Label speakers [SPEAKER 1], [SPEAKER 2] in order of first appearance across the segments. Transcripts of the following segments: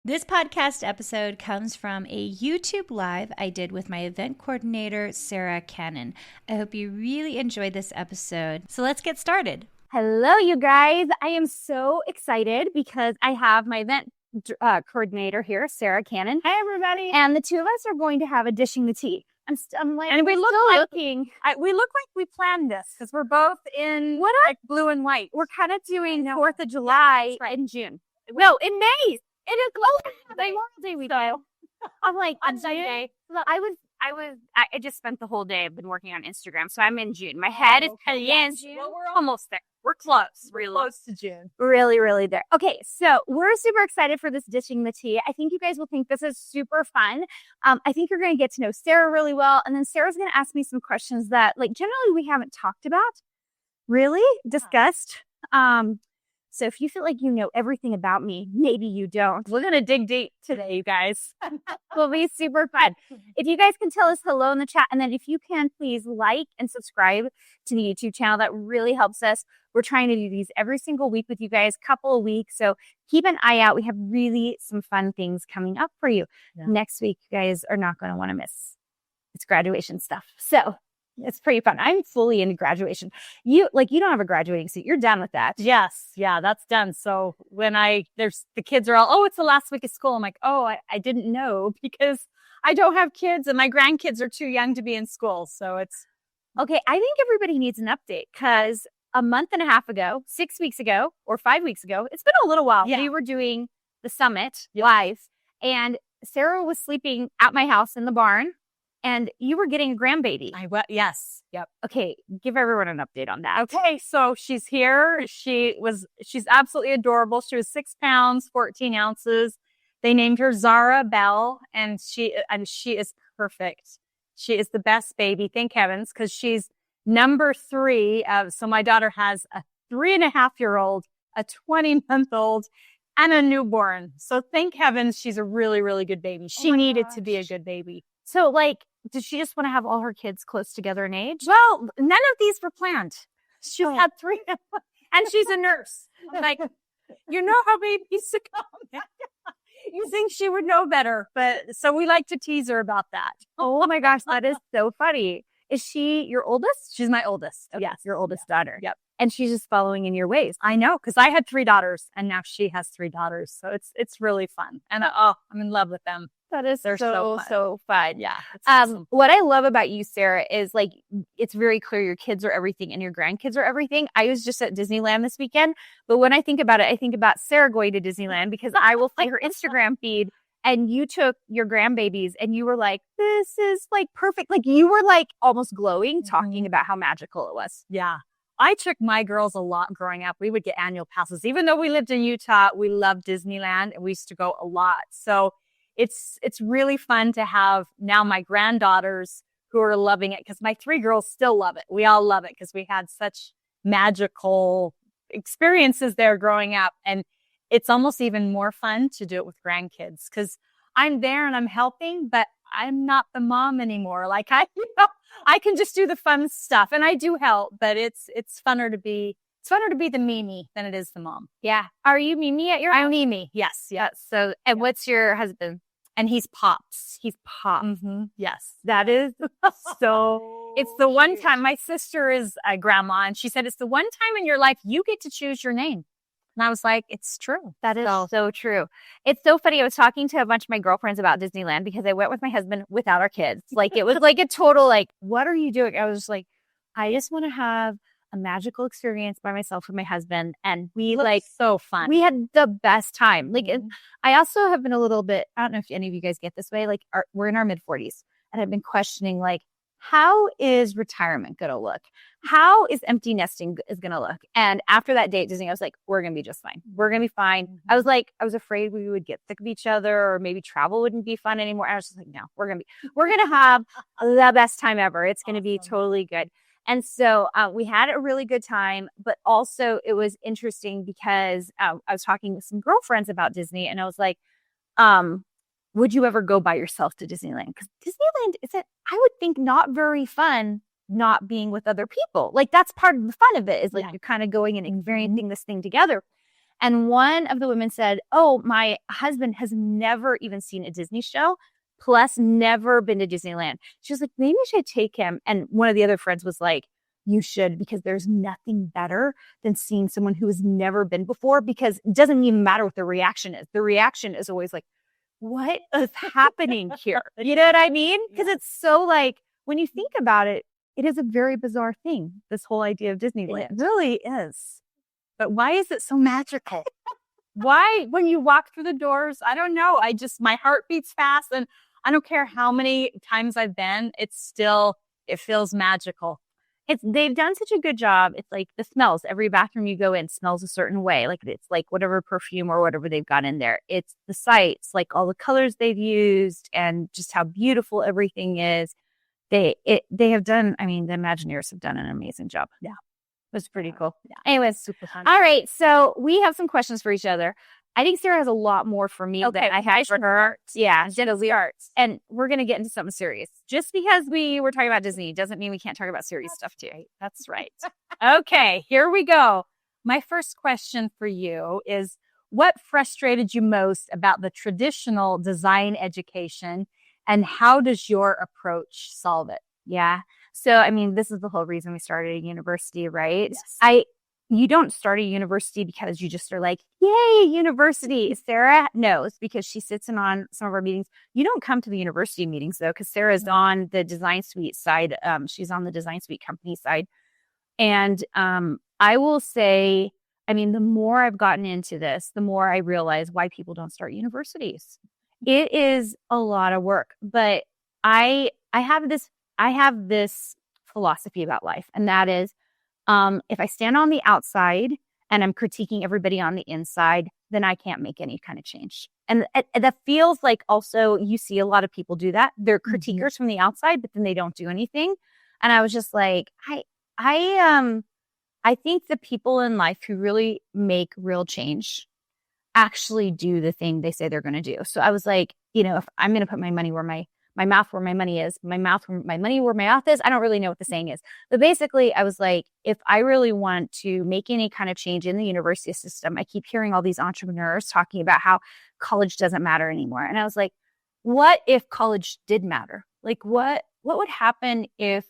[SPEAKER 1] This podcast episode comes from a YouTube live I did with my event coordinator, Sarah Cannon. I hope you really enjoyed this episode. So let's get started.
[SPEAKER 2] Hello, you guys. I am so excited because I have my event coordinator here, Sarah Cannon.
[SPEAKER 3] Hi, everybody.
[SPEAKER 2] And the two of us are going to have a Dishing the Tea. I'm like,
[SPEAKER 3] and we look
[SPEAKER 2] looking.
[SPEAKER 3] We look like we planned this because we're both in blue and white.
[SPEAKER 2] We're kind of doing 4th of July in June.
[SPEAKER 3] No, in May.
[SPEAKER 2] It is close. Memorial Day week. I'm like,
[SPEAKER 3] on Sunday.
[SPEAKER 2] I just spent the whole day. I've been working on Instagram, so I'm in June. My head is kind of in June.
[SPEAKER 3] Well, we're almost there. We're close. We're close to June.
[SPEAKER 2] Really, really there. Okay, so we're super excited for this Dishing the Tea. I think you guys will think this is super fun. I think you're going to get to know Sarah really well, and then Sarah's going to ask me some questions that, like, generally we haven't talked about, really discussed. So if you feel like you know everything about me, maybe you don't.
[SPEAKER 3] We're going to dig deep today, you guys.
[SPEAKER 2] Will be super fun. If you guys can tell us hello in the chat, and then if you can, please like and subscribe to the YouTube channel. That really helps us. We're trying to do these every single week with you guys, couple of weeks. So keep an eye out. We have really some fun things coming up for you. Yeah. Next week, you guys are not going to want to miss. It's graduation stuff. So it's pretty fun. I'm fully into graduation. You don't have a graduating suit. You're done with that.
[SPEAKER 3] Yes. Yeah, that's done. So when the kids are all, it's the last week of school. I'm like, I didn't know because I don't have kids and my grandkids are too young to be in school. So it's.
[SPEAKER 2] Okay. I think everybody needs an update because a month and a half ago, 6 weeks ago, or 5 weeks ago, it's been a little while.
[SPEAKER 3] Yeah.
[SPEAKER 2] We were doing the summit live and Sarah was sleeping at my house in the barn. And you were getting a grandbaby.
[SPEAKER 3] Yes. Yep.
[SPEAKER 2] Okay. Give everyone an update on that.
[SPEAKER 3] Okay. So she's here. She's absolutely adorable. She was 6 pounds, 14 ounces. They named her Zara Bell and she is perfect. She is the best baby. Thank heavens. Cause she's number 3. So my daughter has a 3.5-year-old, a 20-month-old, and a newborn. So thank heavens she's a really, really good baby. She needed to be a good baby.
[SPEAKER 2] So does she just want to have all her kids close together in age?
[SPEAKER 3] Well, none of these were planned. She's had 3, and she's a nurse. I'm like, you know how babies come. You think she would know better, but so we like to tease her about that.
[SPEAKER 2] Oh my gosh, that is so funny. Is she your oldest?
[SPEAKER 3] She's my oldest.
[SPEAKER 2] Okay. Yes, your oldest daughter.
[SPEAKER 3] Yep.
[SPEAKER 2] And she's just following in your ways.
[SPEAKER 3] I know, because I had 3 daughters, and now she has 3 daughters. So it's really fun, and I'm in love with them.
[SPEAKER 2] That is so fun.
[SPEAKER 3] Yeah.
[SPEAKER 2] Awesome. What I love about you, Sarah, is it's very clear your kids are everything and your grandkids are everything. I was just at Disneyland this weekend, but when I think about it, I think about Sarah going to Disneyland because I will see her Instagram feed and you took your grandbabies and you were like, this is perfect. You were almost glowing talking about how magical it was.
[SPEAKER 3] Yeah. I took my girls a lot growing up. We would get annual passes. Even though we lived in Utah, we loved Disneyland and we used to go a lot. So it's really fun to have now my granddaughters who are loving it because my 3 girls still love it. We all love it because we had such magical experiences there growing up. And it's almost even more fun to do it with grandkids because I'm there and I'm helping, but I'm not the mom anymore. I can just do the fun stuff and I do help, but it's funner to be the Mimi than it is the mom.
[SPEAKER 2] Yeah. Are you Mimi at your house?
[SPEAKER 3] I'm Mimi. Yes.
[SPEAKER 2] So, and what's your husband?
[SPEAKER 3] And he's Pops.
[SPEAKER 2] He's Pops.
[SPEAKER 3] Mm-hmm. Yes.
[SPEAKER 2] That is so
[SPEAKER 3] It's the one time my sister is a grandma and she said, it's the one time in your life you get to choose your name. And I was like, it's true.
[SPEAKER 2] That is so true. It's so funny. I was talking to a bunch of my girlfriends about Disneyland because I went with my husband without our kids. It was a total, what are you doing? I was just like, I just want to have a magical experience by myself with my husband. And we
[SPEAKER 3] so fun.
[SPEAKER 2] We had the best time. I also have been a little bit, I don't know if any of you guys get this way. We're in our mid-40s and I've been questioning how is retirement going to look? How is empty nesting is going to look? And after that day at Disney, I was like, we're going to be just fine. We're going to be fine. Mm-hmm. I was afraid we would get sick of each other or maybe travel wouldn't be fun anymore. I was just like, no, we're going to have the best time ever. It's going to be totally good. And so we had a really good time, but also it was interesting because I was talking with some girlfriends about Disney and I was like, would you ever go by yourself to Disneyland? Because Disneyland is, I would think, not very fun not being with other people. Like, that's part of the fun of it is like you're kind of going and experiencing this thing together. And one of the women said, oh, my husband has never even seen a Disney show, plus never been to Disneyland. She was like, maybe I should take him. And one of the other friends was like, you should, because there's nothing better than seeing someone who has never been before, because it doesn't even matter what the reaction is. The reaction is always like, what is happening here? You know what I mean? Because it's so like, when you think about it, it is a very bizarre thing, this whole idea of Disneyland.
[SPEAKER 3] It really is. But why is it so magical? Why, when you walk through the doors, I don't know. My heart beats fast, and I don't care how many times I've been, it feels magical.
[SPEAKER 2] They've done such a good job. It's like the smells. Every bathroom you go in smells a certain way. Like it's like whatever perfume or whatever they've got in there. It's the sights, like all the colors they've used and just how beautiful everything is. They have done, I mean, the Imagineers have done an amazing job.
[SPEAKER 3] Yeah.
[SPEAKER 2] It was pretty cool.
[SPEAKER 3] Yeah.
[SPEAKER 2] Anyways,
[SPEAKER 3] Super fun.
[SPEAKER 2] all right. So we have some questions for each other. I think Sarah has a lot more for me than I had for her. Yeah, the arts. And we're going to get into something serious. Just because we were talking about Disney doesn't mean we can't talk about serious stuff too.
[SPEAKER 3] That's right. Okay, here we go. My first question for you is, what frustrated you most about the traditional design education, and how does your approach solve it?
[SPEAKER 2] Yeah. So, I mean, this is the whole reason we started a university, right?
[SPEAKER 3] Yes.
[SPEAKER 2] You don't start a university because you just are like, yay, university. Sarah knows, because she sits in on some of our meetings. You don't come to the university meetings, though, because Sarah's on the design suite side. She's on the design suite company side. And I will say, I mean, the more I've gotten into this, the more I realize why people don't start universities. It is a lot of work, but I have this philosophy about life, and that is, if I stand on the outside and I'm critiquing everybody on the inside, then I can't make any kind of change. And that feels like, also, you see a lot of people do that. They're critiquers from the outside, but then they don't do anything. And I was just like, I think the people in life who really make real change actually do the thing they say they're going to do. So I was like, if I'm going to put my money where my mouth where my money is, my money where my mouth is. I don't really know what the saying is. But basically, I was like, if I really want to make any kind of change in the university system, I keep hearing all these entrepreneurs talking about how college doesn't matter anymore. And I was like, what if college did matter? Like, what would happen if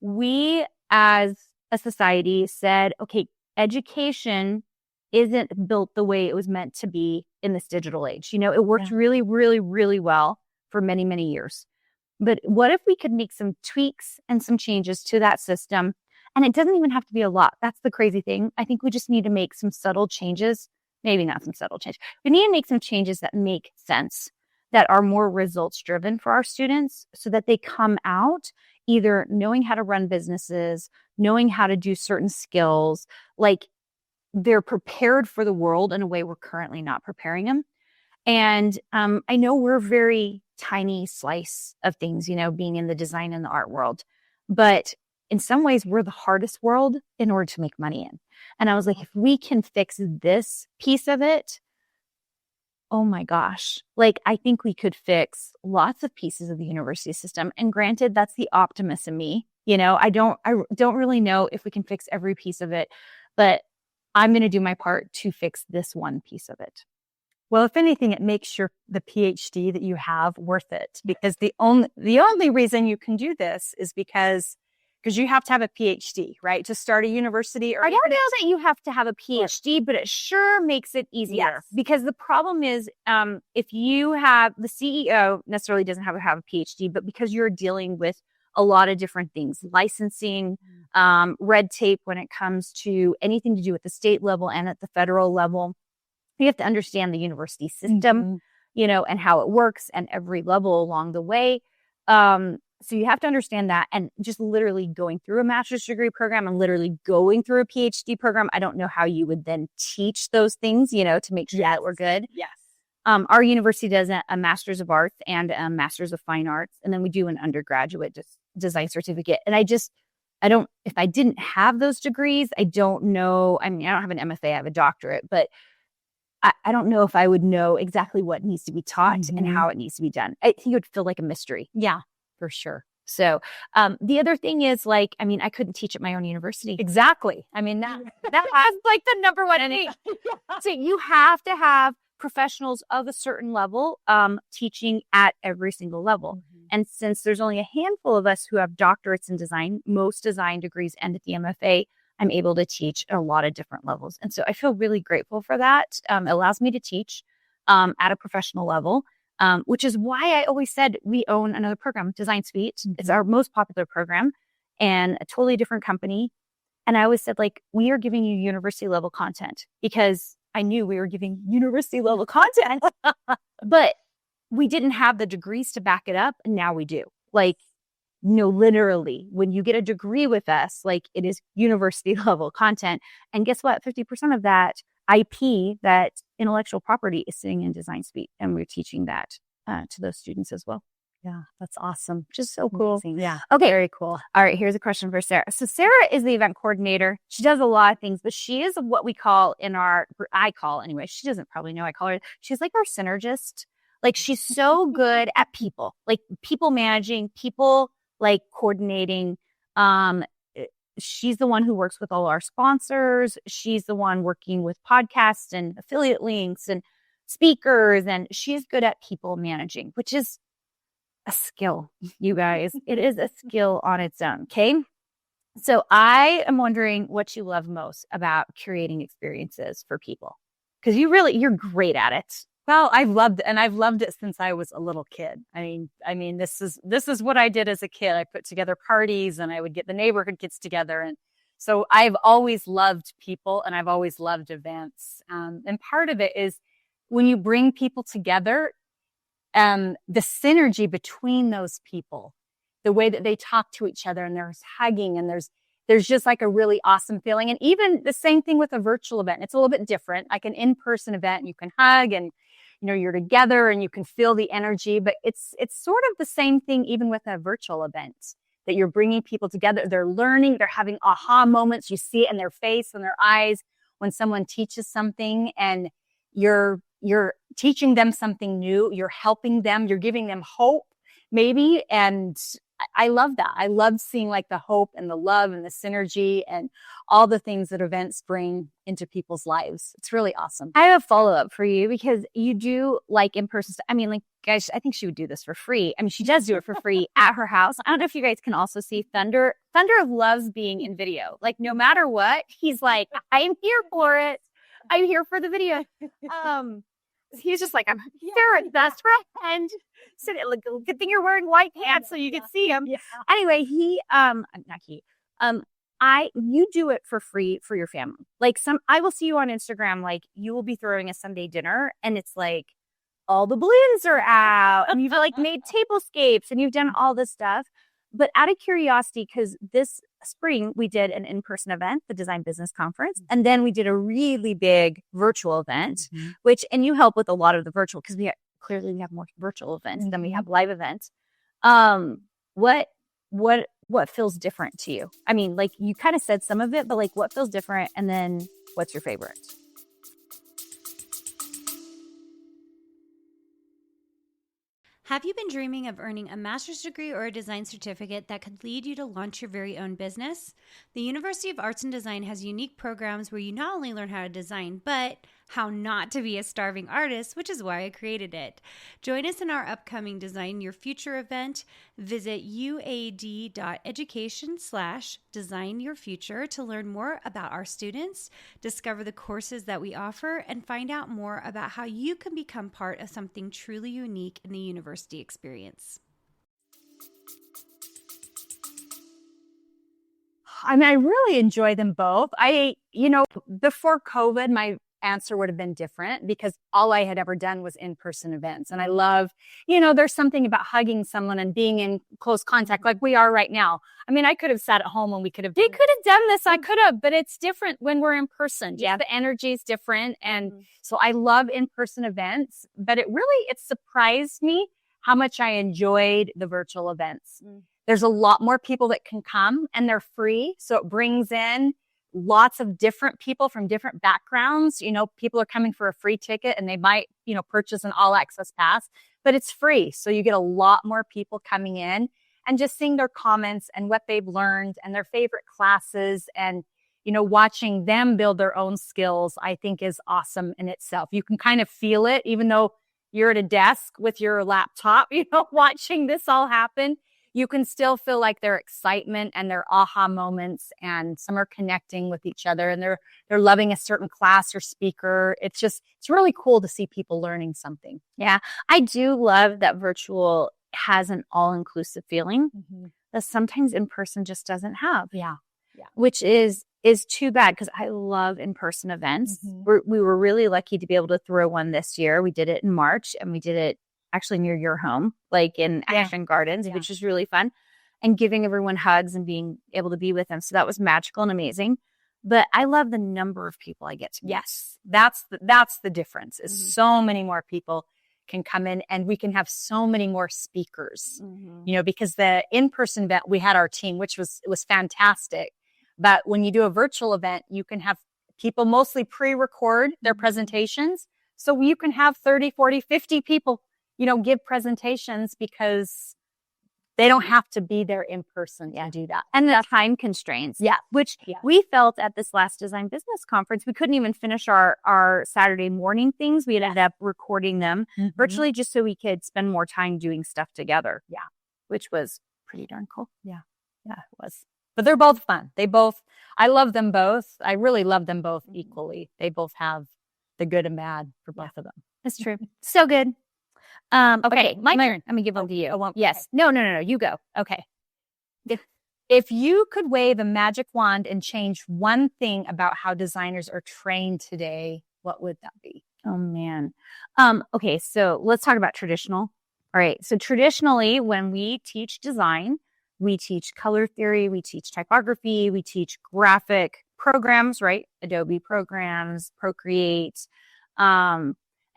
[SPEAKER 2] we as a society said, okay, education isn't built the way it was meant to be in this digital age? It worked really, really, really well for many, many years. But what if we could make some tweaks and some changes to that system? And it doesn't even have to be a lot. That's the crazy thing. I think we just need to make some subtle changes. Maybe not some subtle change. We need to make some changes that make sense, that are more results driven for our students, so that they come out either knowing how to run businesses, knowing how to do certain skills, like they're prepared for the world in a way we're currently not preparing them. And I know we're a very tiny slice of things, being in the design and the art world. But in some ways, we're the hardest world in order to make money in. And I was like, if we can fix this piece of it, oh my gosh, like I think we could fix lots of pieces of the university system. And granted, that's the optimist in me. I don't really know if we can fix every piece of it, but I'm going to do my part to fix this one piece of it.
[SPEAKER 3] Well, if anything, it makes the PhD that you have worth it, because the only reason you can do this is because you have to have a PhD, right, to start a university. Or
[SPEAKER 2] I don't know that you have to have a PhD, but it sure makes it easier.
[SPEAKER 3] Yes.
[SPEAKER 2] Because the problem is, if you have the CEO necessarily doesn't have a PhD, but because you're dealing with a lot of different things, licensing, red tape when it comes to anything to do with the state level and at the federal level. You have to understand the university system, and how it works, and every level along the way. So you have to understand that, and just literally going through a master's degree program and literally going through a PhD program. I don't know how you would then teach those things, to make sure that we're good.
[SPEAKER 3] Yes.
[SPEAKER 2] Our university does a master's of arts and a master's of fine arts. And then we do an undergraduate design certificate. And if I didn't have those degrees, I don't know. I mean, I don't have an MFA, I have a doctorate, but I don't know if I would know exactly what needs to be taught and how it needs to be done. I think it would feel like a mystery.
[SPEAKER 3] Yeah, for sure.
[SPEAKER 2] So the other thing is like, I mean, I couldn't teach at my own university.
[SPEAKER 3] Exactly. I mean, that's
[SPEAKER 2] like the number one thing. So you have to have professionals of a certain level teaching at every single level. And since there's only a handful of us who have doctorates in design, most design degrees end at the MFA, I'm able to teach at a lot of different levels. And so I feel really grateful for that. It allows me to teach at a professional level. Which is why I always said we own another program, Design Suite. It's our most popular program and a totally different company. And I always said, like, we are giving you university level content because I knew we were giving university level content, but we didn't have the degrees to back it up. And now we do. Like, literally, when you get a degree with us, like, it is university level content. And guess what? 50% of that IP, that intellectual property, is sitting in Design Suite, and we're teaching that to those students as well.
[SPEAKER 3] Yeah, that's awesome.
[SPEAKER 2] Just so cool.
[SPEAKER 3] Yeah.
[SPEAKER 2] Okay.
[SPEAKER 3] Very cool.
[SPEAKER 2] All right. Here's a question for Sarah. So Sarah is the event coordinator. She does a lot of things, but she is what we call I call anyway. She doesn't probably know I call her. She's like our synergist. Like, she's so good at people, like people managing, people like coordinating. She's the one who works with all our sponsors. She's the one working with podcasts and affiliate links and speakers. And she's good at people managing, which is a skill, you guys. It is a skill on its own. Okay. So I am wondering what you love most about curating experiences for people, because you're great at it.
[SPEAKER 3] Well, I've loved it since I was a little kid. I mean, this is what I did as a kid. I put together parties and I would get the neighborhood kids together. And so I've always loved people and I've always loved events. And part of it is when you bring people together, the synergy between those people, the way that they talk to each other, and there's hugging, and there's just like a really awesome feeling. And even the same thing with a virtual event. It's a little bit different. Like an in-person event, you can hug and you're together and you can feel the energy, but it's sort of the same thing even with a virtual event, that you're bringing people together. They're learning, they're having aha moments. You see it in their face and their eyes when someone teaches something, and you're teaching them something new. You're helping them. You're giving them hope, maybe. And I love that. I love seeing like the hope and the love and the synergy and all the things that events bring into people's lives. It's really awesome.
[SPEAKER 2] I have a follow-up for you, because you do like in-person I mean, like, guys, I think she would do this for free. I mean, she does do it for free at her house. I don't know if you guys can also see Thunder. Thunder loves being in video. Like, no matter what, he's like, I'm here for it. I'm here for the video. He's just like, I'm Sarah's best friend. So good thing you're wearing white pants so you can see him. Yeah. Anyway, you do it for free for your family. Like, I will see you on Instagram, like you will be throwing a Sunday dinner and it's like all the balloons are out and you've like made tablescapes and you've done all this stuff. But out of curiosity, because this spring we did an in-person event, the Design Business Conference, and then we did a really big virtual event, and you help with a lot of the virtual, because we have more virtual events than we have live events. What feels different to you? I mean, like, you kind of said some of it, but like, what feels different? And then what's your favorite?
[SPEAKER 1] Have you been dreaming of earning a master's degree or a design certificate that could lead you to launch your very own business? The University of Arts and Design has unique programs where you not only learn how to design, but how not to be a starving artist, which is why I created it. Join us in our upcoming Design Your Future event. Visit uad.education/designyourfuture to learn more about our students, discover the courses that we offer, and find out more about how you can become part of something truly unique in the university experience.
[SPEAKER 3] I mean, I really enjoy them both. Before COVID, my answer would have been different because all I had ever done was in-person events. And I love, there's something about hugging someone and being in close contact like we are right now. I mean, I could have sat at home and they could have done this. I could have, but it's different when we're in person. Yeah. The energy is different. And so I love in-person events, but it surprised me how much I enjoyed the virtual events. There's a lot more people that can come and they're free. So it brings in lots of different people from different backgrounds. People are coming for a free ticket and they might, purchase an all access pass, but it's free. So you get a lot more people coming in and just seeing their comments and what they've learned and their favorite classes and, watching them build their own skills, I think is awesome in itself. You can kind of feel it, even though you're at a desk with your laptop, watching this all happen. You can still feel like their excitement and their aha moments, and some are connecting with each other and they're loving a certain class or speaker. It's really cool to see people learning something.
[SPEAKER 2] Yeah. I do love that virtual has an all-inclusive feeling that sometimes in person just doesn't have.
[SPEAKER 3] Yeah.
[SPEAKER 2] Which is too bad, because I love in-person events. We were really lucky to be able to throw one this year. We did it in March, and we did it actually near your home, like in Action Gardens, which was really fun, and giving everyone hugs and being able to be with them. So that was magical and amazing. But I love the number of people I get to meet.
[SPEAKER 3] Yes, that's the difference. Is so many more people can come in, and we can have so many more speakers. Because the in-person event, we had our team, which was fantastic. But when you do a virtual event, you can have people mostly pre-record their presentations. So you can have 30, 40, 50 people, give presentations, because they don't have to be there in person to do that.
[SPEAKER 2] And the time constraints. Which we felt at this last design business conference. We couldn't even finish our Saturday morning things. We ended up recording them virtually just so we could spend more time doing stuff together. Which was pretty darn cool.
[SPEAKER 3] Yeah, it was. But they're both fun. I love them both. I really love them both equally. They both have the good and bad for both of them.
[SPEAKER 2] That's true. So good. Okay, my turn.
[SPEAKER 3] I'm gonna give them to you.
[SPEAKER 2] Yes. No. You go.
[SPEAKER 3] Okay. If you could wave a magic wand and change one thing about how designers are trained today, what would that be?
[SPEAKER 2] Oh man. Okay, so let's talk about traditional. All right. So traditionally, when we teach design, we teach color theory, we teach typography, we teach graphic programs, right? Adobe programs, Procreate. And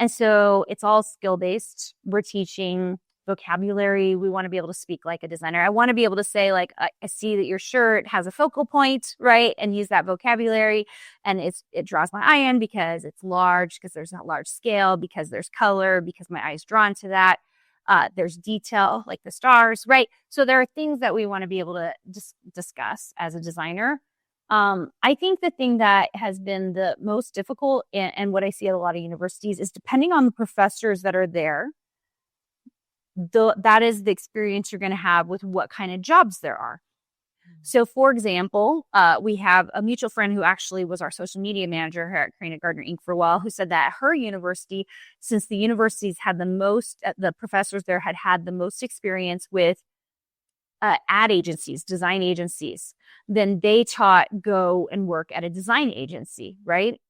[SPEAKER 2] so it's all skill-based. We're teaching vocabulary. We want to be able to speak like a designer. I want to be able to say, like, I see that your shirt has a focal point, right? And use that vocabulary. And it draws my eye in because it's large, because there's a large scale, because there's color, because my eye is drawn to that. There's detail, like the stars, right? So there are things that we want to be able to discuss as a designer. I think the thing that has been the most difficult, and what I see at a lot of universities, is depending on the professors that are there, that is the experience you're going to have with what kind of jobs there are. So, for example, we have a mutual friend who actually was our social media manager here at Carina Gardner Inc. for a while, who said that at her university, since the universities had the professors there had the most experience with ad agencies, design agencies, then they taught go and work at a design agency, right?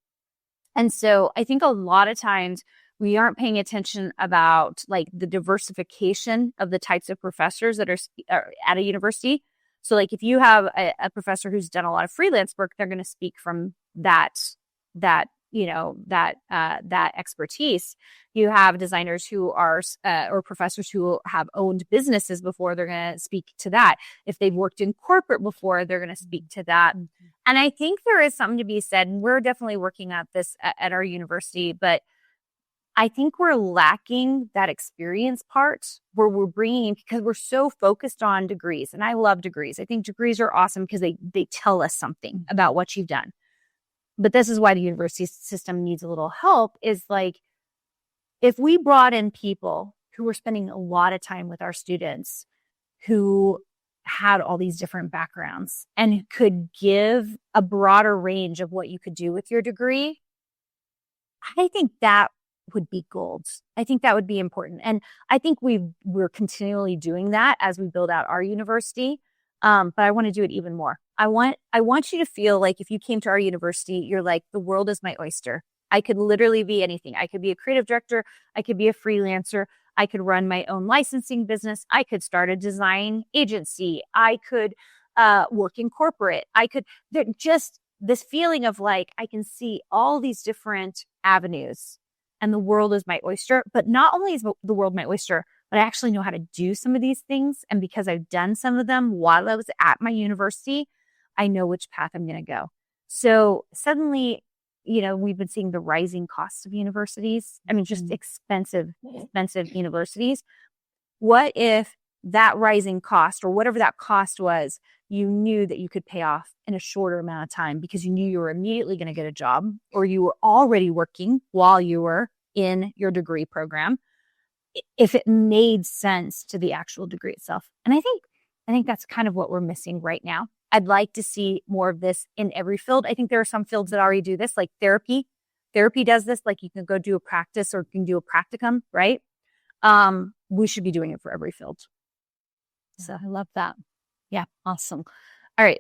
[SPEAKER 2] And so I think a lot of times we aren't paying attention about like the diversification of the types of professors that are at a university. So like if you have a professor who's done a lot of freelance work, they're going to speak from that expertise. You have designers who are, or professors who have owned businesses before, they're going to speak to that. If they've worked in corporate before, they're going to speak to that. And I think there is something to be said, and we're definitely working at this at our university, but I think we're lacking that experience part where we're bringing, because we're so focused on degrees. And I love degrees. I think degrees are awesome because they tell us something about what you've done. But this is why the university system needs a little help, is like, if we brought in people who were spending a lot of time with our students, who had all these different backgrounds and could give a broader range of what you could do with your degree, I think that would be gold. I think that would be important. And I think we're continually doing that as we build out our university. But I want to do it even more. I want you to feel like if you came to our university, you're like, the world is my oyster. I could literally be anything. I could be a creative director. I could be a freelancer. I could run my own licensing business. I could start a design agency. I could work in corporate. Just this feeling of like, I can see all these different avenues and the world is my oyster. But not only is the world my oyster, but I actually know how to do some of these things. And because I've done some of them while I was at my university, I know which path I'm going to go. So suddenly, we've been seeing the rising costs of universities. I mean, just expensive universities. What if that rising cost or whatever that cost was, you knew that you could pay off in a shorter amount of time because you knew you were immediately going to get a job or you were already working while you were in your degree program, if it made sense to the actual degree itself. And I think that's kind of what we're missing right now. I'd like to see more of this in every field. I think there are some fields that already do this, like therapy. Therapy does this, like you can go do a practice or you can do a practicum, right? We should be doing it for every field.
[SPEAKER 3] So I love that. Yeah. Awesome. All right.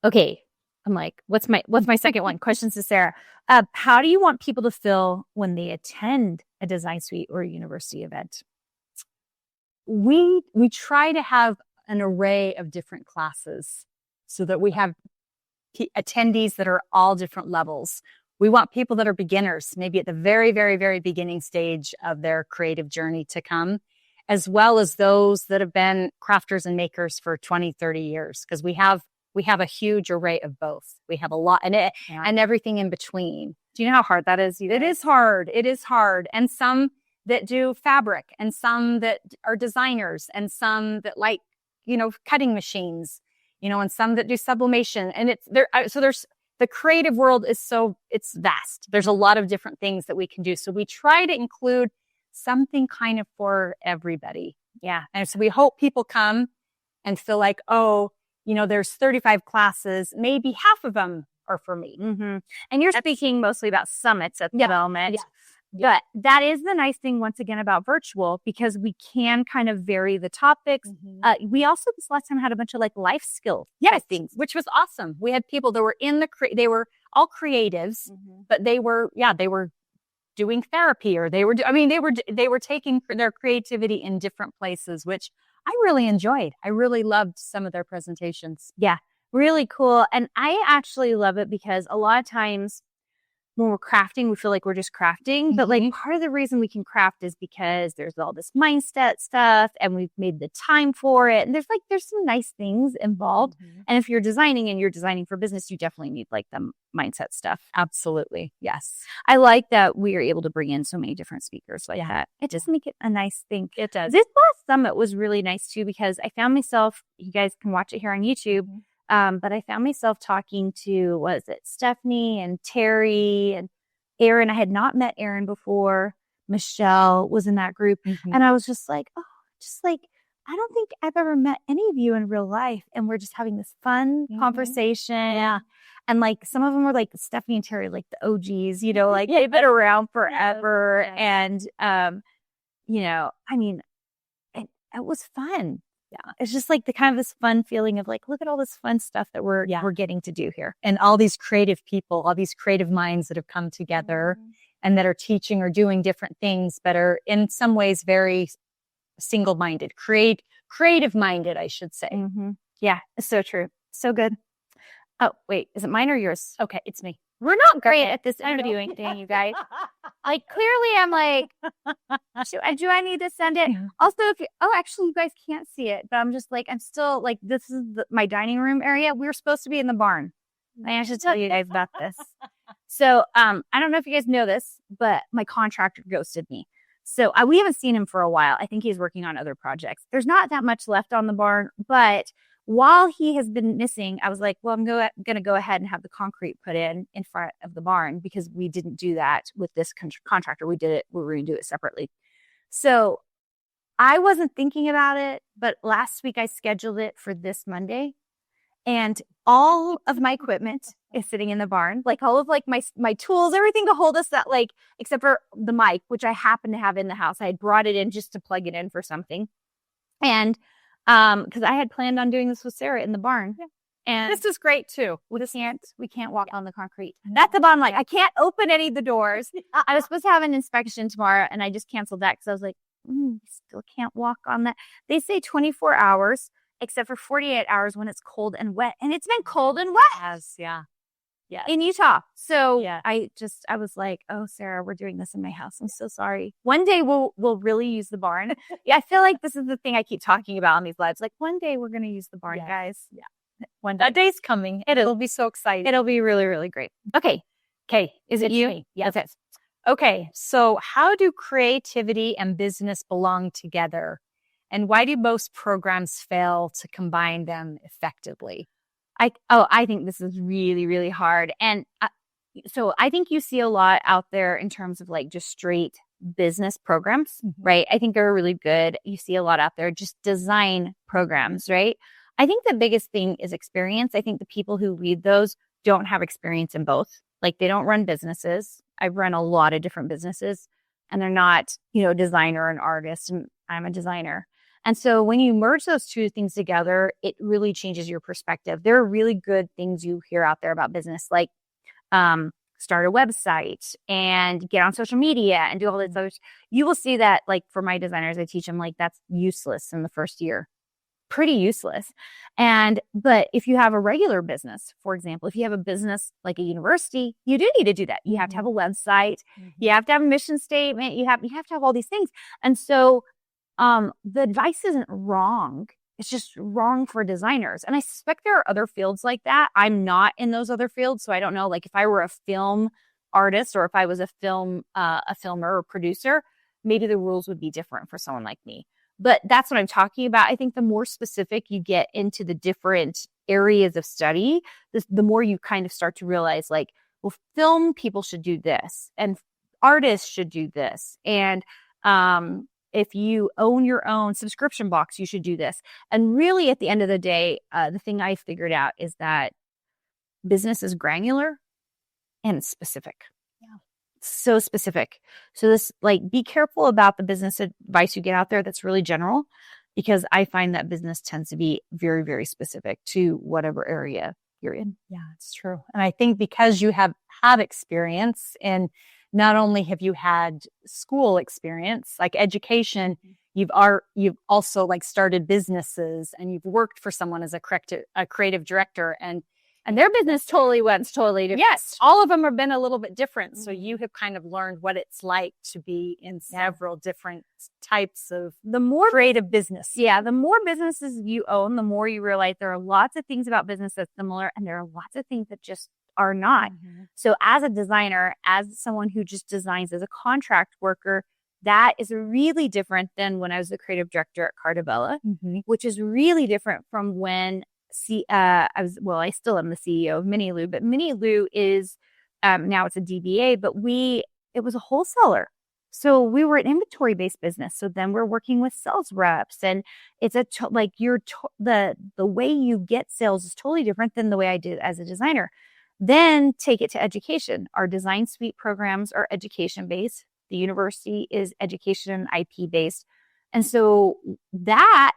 [SPEAKER 2] Okay. I'm like, what's my second one? Questions to Sarah. How do you want people to feel when they attend a design suite or a university event?
[SPEAKER 3] We try to have an array of different classes so that we have attendees that are all different levels. We want people that are beginners, maybe at the very, very, very beginning stage of their creative journey to come, as well as those that have been crafters and makers for 20, 30 years, because we have a huge array of both. We have a lot and everything in between.
[SPEAKER 2] Do you know how hard that is?
[SPEAKER 3] It is hard. It is hard. And some that do fabric and some that are designers and some that like, cutting machines, and some that do sublimation. And it's there. So there's the creative world it's vast. There's a lot of different things that we can do. So we try to include something kind of for everybody.
[SPEAKER 2] Yeah.
[SPEAKER 3] And so we hope people come and feel like, there's 35 classes, maybe half of them are for me.
[SPEAKER 2] Mm-hmm. And you're speaking mostly about summits at the moment.
[SPEAKER 3] Yeah.
[SPEAKER 2] But that is the nice thing, once again, about virtual, because we can kind of vary the topics.
[SPEAKER 3] Mm-hmm.
[SPEAKER 2] We also, this last time, had a bunch of like life skill things,
[SPEAKER 3] which was awesome. We had people that were they were all creatives, but they were doing therapy or they were taking their creativity in different places, which I really enjoyed. I really loved some of their presentations.
[SPEAKER 2] Yeah, really cool. And I actually love it because a lot of times when we're crafting, we feel like we're just crafting. But like part of the reason we can craft is because there's all this mindset stuff and we've made the time for it. And there's some nice things involved. And if you're designing for business, you definitely need like the mindset stuff.
[SPEAKER 3] Absolutely. Yes.
[SPEAKER 2] I like that we are able to bring in so many different speakers like that. It just make it a nice thing.
[SPEAKER 3] It does.
[SPEAKER 2] This last summit was really nice too, because I found myself, you guys can watch it here on YouTube. But I found myself talking to, Stephanie and Terry and Aaron. I had not met Aaron before. Michelle was in that group. And I was just like, I don't think I've ever met any of you in real life. And we're just having this fun conversation.
[SPEAKER 3] Yeah.
[SPEAKER 2] And like some of them were like Stephanie and Terry, like the OGs, like they've been around forever. And, it was fun. Yeah. It's just like the kind of this fun feeling of like, look at all this fun stuff that we're getting to do here.
[SPEAKER 3] And all these creative people, all these creative minds that have come together and that are teaching or doing different things, but are in some ways very single-minded, creative-minded, I should say.
[SPEAKER 2] Yeah, it's so true. So good. Oh, wait, is it mine or yours?
[SPEAKER 3] Okay, it's me.
[SPEAKER 2] We're not great at this interviewing thing, you guys. Like, clearly I'm like, do I need to send it? Also, actually, you guys can't see it, but I'm just like, I'm still like, this is my dining room area. We were supposed to be in the barn. I should tell you guys about this. So, I don't know if you guys know this, but my contractor ghosted me. So we haven't seen him for a while. I think he's working on other projects. There's not that much left on the barn, but while he has been missing, I was like, well, I'm going to go ahead and have the concrete put in front of the barn, because we didn't do that with this contractor. We were going to do it separately. So I wasn't thinking about it, but last week I scheduled it for this Monday, and all of my equipment is sitting in the barn, like all of like my tools, everything to hold us that, like, except for the mic, which I happen to have in the house. I had brought it in just to plug it in for something. And because I had planned on doing this with Sarah in the barn.
[SPEAKER 3] Yeah.
[SPEAKER 2] And
[SPEAKER 3] this is great too.
[SPEAKER 2] We can't walk on the concrete. That's the bottom line. I can't open any of the doors. I was supposed to have an inspection tomorrow, and I just canceled that because I was like, still can't walk on that. They say 24 hours, except for 48 hours when it's cold and wet. And it's been cold and wet.
[SPEAKER 3] Yes, yeah. Yeah.
[SPEAKER 2] In Utah. So I was like, oh, Sarah, we're doing this in my house. I'm so sorry. One day we'll really use the barn. I feel like this is the thing I keep talking about on these lives. Like, one day we're going to use the barn, guys.
[SPEAKER 3] Yeah. One day. That day's coming. It'll be so exciting.
[SPEAKER 2] It'll be really, really great. Okay. Is it you?
[SPEAKER 3] Me. Yes. Okay. So how do creativity and business belong together? And why do most programs fail to combine them effectively?
[SPEAKER 2] I think this is really, really hard. And so I think you see a lot out there in terms of like just straight business programs, right? I think they're really good. You see a lot out there, just design programs, right? I think the biggest thing is experience. I think the people who read those don't have experience in both. Like they don't run businesses. I've run a lot of different businesses and they're not, a designer or an artist, and I'm a designer. And so when you merge those two things together, it really changes your perspective. There are really good things you hear out there about business, like start a website and get on social media and do all these others. You will see that, like for my designers, I teach them like that's useless in the first year. Pretty useless. But if you have a regular business, for example, if you have a business like a university, you do need to do that. You have to have a website. You have to have a mission statement. You have to have all these things. And so the advice isn't wrong. It's just wrong for designers. And I suspect there are other fields like that. I'm not in those other fields. So I don't know, like if I were a film artist or if I was a filmer or producer, maybe the rules would be different for someone like me. But that's what I'm talking about. I think the more specific you get into the different areas of study, the more you kind of start to realize like, well, film people should do this and artists should do this. And if you own your own subscription box, you should do this. And really at the end of the day, the thing I figured out is that business is granular and specific. So specific. So this, like, be careful about the business advice you get out there that's really general, because I find that business tends to be very, very specific to whatever area you're in.
[SPEAKER 3] Yeah, it's true. And I think because you have experience, and not only have you had school experience, like education, you've also like started businesses and you've worked for someone as a creative director, and their business totally different. Yes, all of them have been a little bit different. So you have kind of learned what it's like to be in several different types of the more creative business.
[SPEAKER 2] Yeah, the more businesses you own, the more you realize there are lots of things about business that's similar, and there are lots of things that just are not. So as a designer, as someone who just designs as a contract worker, that is really different than when I was the creative director at Cartabella, which is really different from when I still am the CEO of Minilou, but Minilou is now it's a DBA, but it was a wholesaler. So we were an inventory-based business. So then we're working with sales reps, and it's the way you get sales is totally different than the way I did as a designer. Then take it to education. Our design suite programs are education-based. The university is education and IP-based. And so that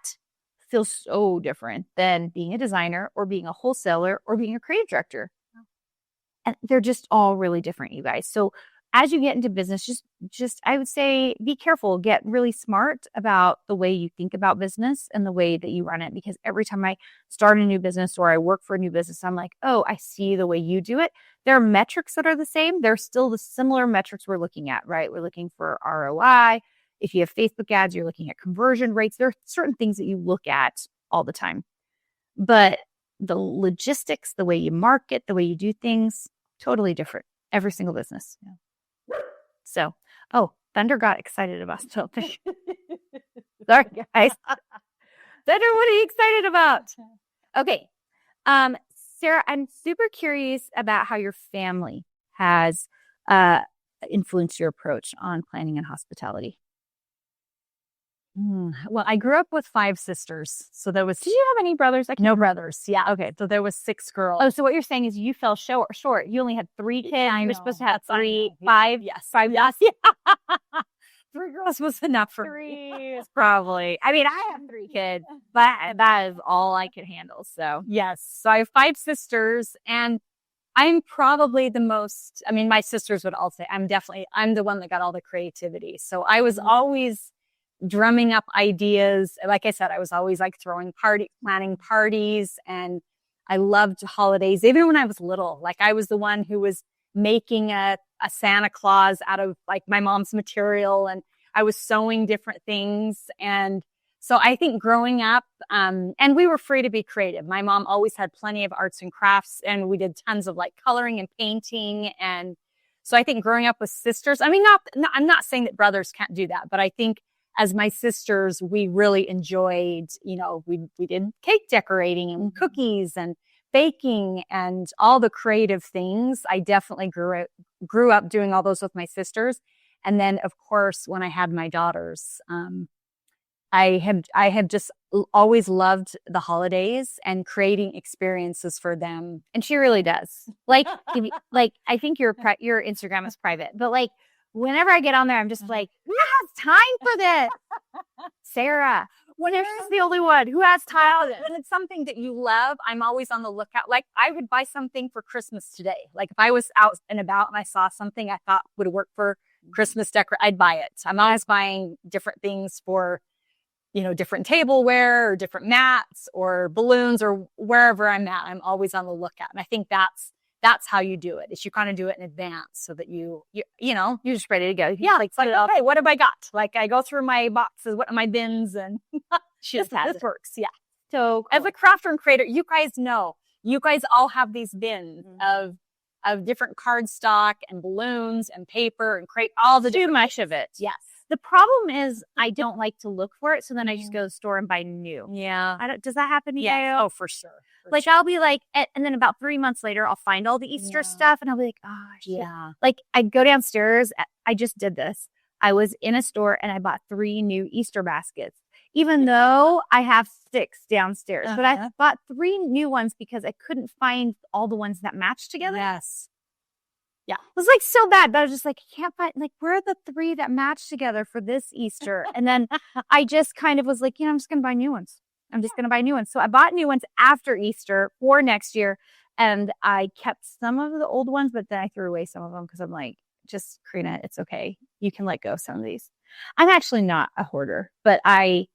[SPEAKER 2] feels so different than being a designer or being a wholesaler or being a creative director. And they're just all really different, you guys. So as you get into business, just I would say be careful, get really smart about the way you think about business and the way that you run it. Because every time I start a new business or I work for a new business, I'm like, oh, I see the way you do it. There are metrics that are the same. They're still the similar metrics we're looking at, right? We're looking for ROI. If you have Facebook ads, you're looking at conversion rates. There are certain things that you look at all the time. But the logistics, the way you market, the way you do things, totally different. Every single business. Yeah. So, Thunder got excited about something. Sorry, guys. Thunder, what are you excited about? Okay. Sarah, I'm super curious about how your family has influenced your approach on planning and hospitality.
[SPEAKER 3] Well, I grew up with 5 sisters. So there was...
[SPEAKER 2] Did you have any brothers?
[SPEAKER 3] No brothers. Yeah. Okay. So there was 6 girls.
[SPEAKER 2] Oh, so what you're saying is you fell short. You only had 3 kids. You're supposed to have 5.
[SPEAKER 3] Yes.
[SPEAKER 2] 5.
[SPEAKER 3] Yes. Yeah. 3 girls was enough for
[SPEAKER 2] 3 is probably. I mean, I have 3 kids, but that is all I could handle. So
[SPEAKER 3] yes. So I have 5 sisters, and I'm probably the most, I mean, my sisters would all say I'm the one that got all the creativity. So I was always drumming up ideas. Like I said, I was always like planning parties, and I loved holidays. Even when I was little, like I was the one who was making a Santa Claus out of like my mom's material, and I was sewing different things. And so I think growing up, and we were free to be creative. My mom always had plenty of arts and crafts, and we did tons of like coloring and painting. And so I think growing up with sisters, I mean, I'm not saying that brothers can't do that, but I think as my sisters, we really enjoyed, we did cake decorating and cookies and baking and all the creative things. I definitely grew up doing all those with my sisters. And then, of course, when I had my daughters, I have just always loved the holidays and creating experiences for them.
[SPEAKER 2] And she really does. Like, I think your Instagram is private, but like, whenever I get on there, I'm just like, who has time for this? Sarah. Whenever she's the only one who has time.
[SPEAKER 3] When it's something that you love, I'm always on the lookout. Like, I would buy something for Christmas today. Like, if I was out and about and I saw something I thought would work for Christmas decor, I'd buy it. I'm always buying different things for, different tableware or different mats or balloons or wherever I'm at. I'm always on the lookout. And I think that's how you do it, is you kind of do it in advance so that you're
[SPEAKER 2] just ready to go.
[SPEAKER 3] Yeah. It's like, okay, what have I got? Like, I go through my boxes, what are my bins, and this works. Yeah.
[SPEAKER 2] So
[SPEAKER 3] as a crafter and creator, you guys know, you guys all have these bins of different cardstock and balloons and paper and create all the
[SPEAKER 2] too much of it.
[SPEAKER 3] Yes.
[SPEAKER 2] The problem is I don't like to look for it. So then I just go to the store and buy new.
[SPEAKER 3] Yeah.
[SPEAKER 2] Does that happen to you?
[SPEAKER 3] Oh, for sure.
[SPEAKER 2] I'll be like, and then about 3 months later, I'll find all the Easter stuff and I'll be like, oh, shit.
[SPEAKER 3] Yeah.
[SPEAKER 2] Like, I go downstairs. I just did this. I was in a store and I bought 3 new Easter baskets, even though I have 6 downstairs. But I bought 3 new ones because I couldn't find all the ones that matched together.
[SPEAKER 3] Yes. Yeah.
[SPEAKER 2] It was like so bad, but I was just like, I can't find, like, where are the 3 that match together for this Easter? And then I just kind of was like, I'm just going to buy new ones. So I bought new ones after Easter for next year. And I kept some of the old ones, but then I threw away some of them because I'm like, just Carina, it's okay. You can let go of some of these. I'm actually not a hoarder, but I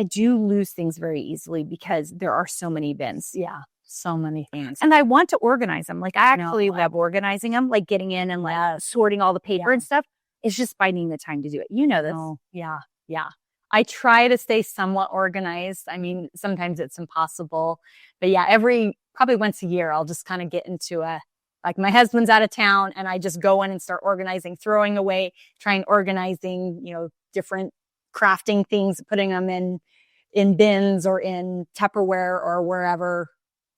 [SPEAKER 2] do lose things very easily because there are so many bins.
[SPEAKER 3] Yeah. So many things.
[SPEAKER 2] And I want to organize them. Like, I actually love organizing them, like getting in and like sorting all the paper and stuff. It's just finding the time to do it. You know this.
[SPEAKER 3] Oh, yeah. Yeah. I try to stay somewhat organized. I mean, sometimes it's impossible, but yeah, probably once a year, I'll just kind of get into like my husband's out of town and I just go in and start organizing, throwing away, organizing, different crafting things, putting them in bins or in Tupperware or wherever.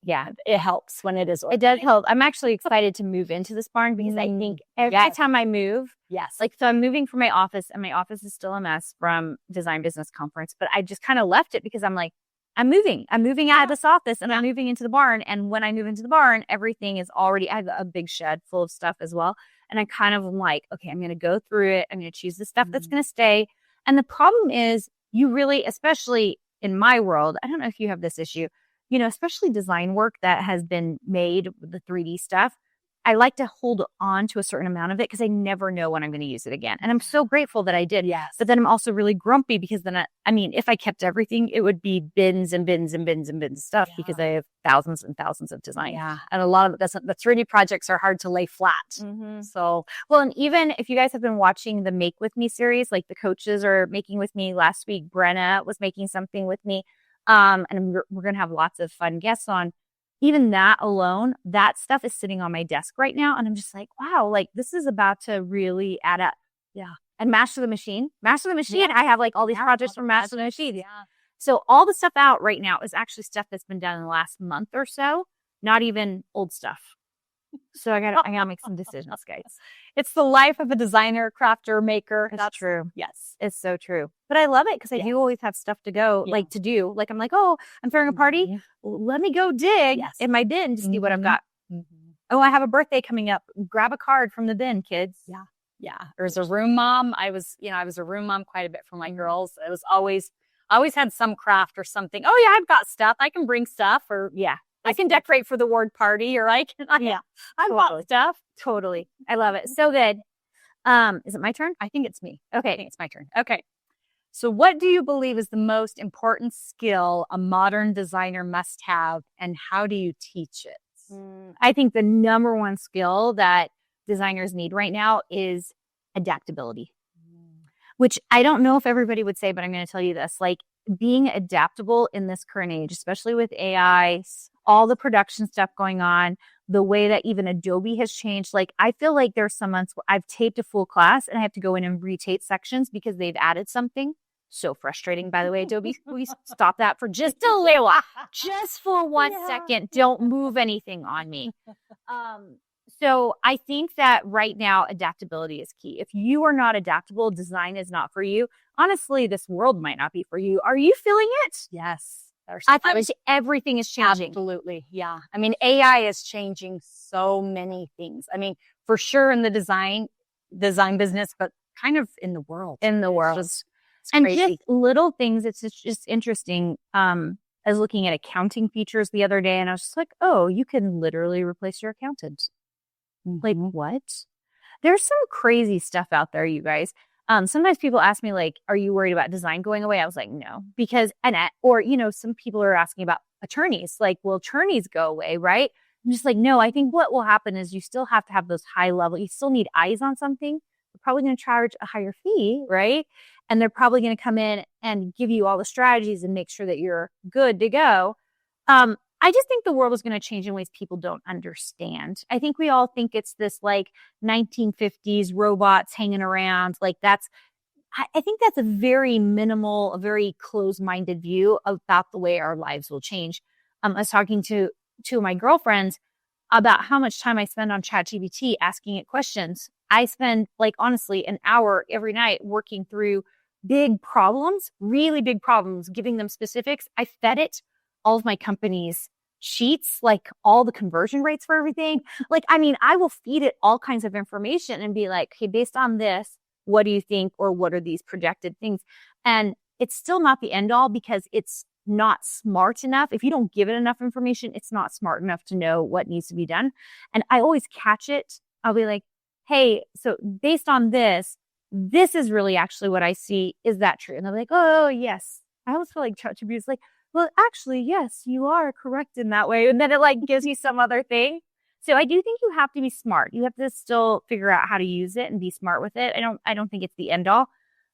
[SPEAKER 3] Yeah, it helps when it is organized.
[SPEAKER 2] It does help. I'm actually excited to move into this barn because I think every time I move, so I'm moving from my office and my office is still a mess from Design Business Conference, but I just kind of left it because I'm like, I'm moving out of this office and I'm moving into the barn. And when I move into the barn, everything is I have a big shed full of stuff as well. And I kind of am like, okay, I'm going to go through it. I'm going to choose the stuff that's going to stay. And the problem is you really, especially in my world, I don't know if you have this issue, especially design work that has been made with the 3D stuff. I like to hold on to a certain amount of it because I never know when I'm going to use it again. And I'm so grateful that I did.
[SPEAKER 3] Yes.
[SPEAKER 2] But then I'm also really grumpy because then if I kept everything, it would be bins and bins and bins and bins of stuff because I have thousands and thousands of designs.
[SPEAKER 3] Yeah. And a lot of it doesn't, the 3D projects are hard to lay flat. So,
[SPEAKER 2] well, and even if you guys have been watching the Make With Me series, like the coaches are making with me last week, Brenna was making something with me. And we're going to have lots of fun guests on. Even that alone, that stuff is sitting on my desk right now. And I'm just like, wow, like this is about to really add up.
[SPEAKER 3] Yeah.
[SPEAKER 2] And Master the Machine. I have like all these projects from Master the Machine.
[SPEAKER 3] Yeah.
[SPEAKER 2] So all the stuff out right now is actually stuff that's been done in the last month or so, not even old stuff. So I gotta make some decisions, guys.
[SPEAKER 3] It's the life of a designer, crafter, maker.
[SPEAKER 2] That's true.
[SPEAKER 3] Yes.
[SPEAKER 2] It's so true. But I love it because I do always have stuff to go, like to do. Like I'm like, oh, I'm throwing a party. Let me go dig in my bin to see what I've got. Oh, I have a birthday coming up. Grab a card from the bin, kids.
[SPEAKER 3] Yeah. Yeah. There's a room mom. I was a room mom quite a bit for my girls. It was I always had some craft or something. Oh yeah, I've got stuff. I can bring stuff or I can decorate for the ward party or I've got stuff.
[SPEAKER 2] Totally. I love it. So good. Is it my turn?
[SPEAKER 3] I think it's me.
[SPEAKER 2] Okay.
[SPEAKER 3] I think it's my turn. Okay. So what do you believe is the most important skill a modern designer must have and how do you teach it?
[SPEAKER 2] I think the number one skill that designers need right now is adaptability, which I don't know if everybody would say, but I'm going to tell you this, like being adaptable in this current age, especially with AI, all the production stuff going on, the way that even Adobe has changed. Like, I feel like there's some months where I've taped a full class and I have to go in and retape sections because they've added something. So frustrating, by the way, Adobe. Please stop that for just a little while. Just for 1 second. Don't move anything on me. So I think that right now, adaptability is key. If you are not adaptable, design is not for you. Honestly, this world might not be for you. Are you feeling it?
[SPEAKER 3] Yes.
[SPEAKER 2] I thought everything is changing.
[SPEAKER 3] Absolutely. Yeah. I mean, AI is changing so many things. I mean, for sure in the design business, but kind of in the world. It's
[SPEAKER 2] And
[SPEAKER 3] crazy.
[SPEAKER 2] just little things. It's just interesting. I was looking at accounting features the other day and I was just like, oh, you can literally replace your accountant. Like what? There's some crazy stuff out there, you guys. Sometimes people ask me like, are you worried about design going away? I was like, no, because, some people are asking about attorneys, like, will attorneys go away? Right. I'm just like, no, I think what will happen is you still have to have those high level, you still need eyes on something. They're probably going to charge a higher fee. Right. And they're probably going to come in and give you all the strategies and make sure that you're good to go. I just think the world is going to change in ways people don't understand. I think we all think it's this like 1950s robots hanging around. Like I think that's a very minimal, a very closed-minded view about the way our lives will change. I was talking to two of my girlfriends about how much time I spend on ChatGPT asking it questions. I spend like honestly an hour every night working through big problems, really big problems, giving them specifics. I fed it all of my company's sheets, like all the conversion rates for everything. Like, I mean, I will feed it all kinds of information and be like, okay, based on this, what do you think? Or what are these projected things? And it's still not the end all because it's not smart enough. If you don't give it enough information, it's not smart enough to know what needs to be done. And I always catch it. I'll be like, hey, so based on this is really actually what I see. Is that true? And they'll be like, oh, yes. I always feel like ChatGPT is like, well, actually, yes, you are correct in that way. And then it like gives you some other thing. So I do think you have to be smart. You have to still figure out how to use it and be smart with it. I don't think it's the end all,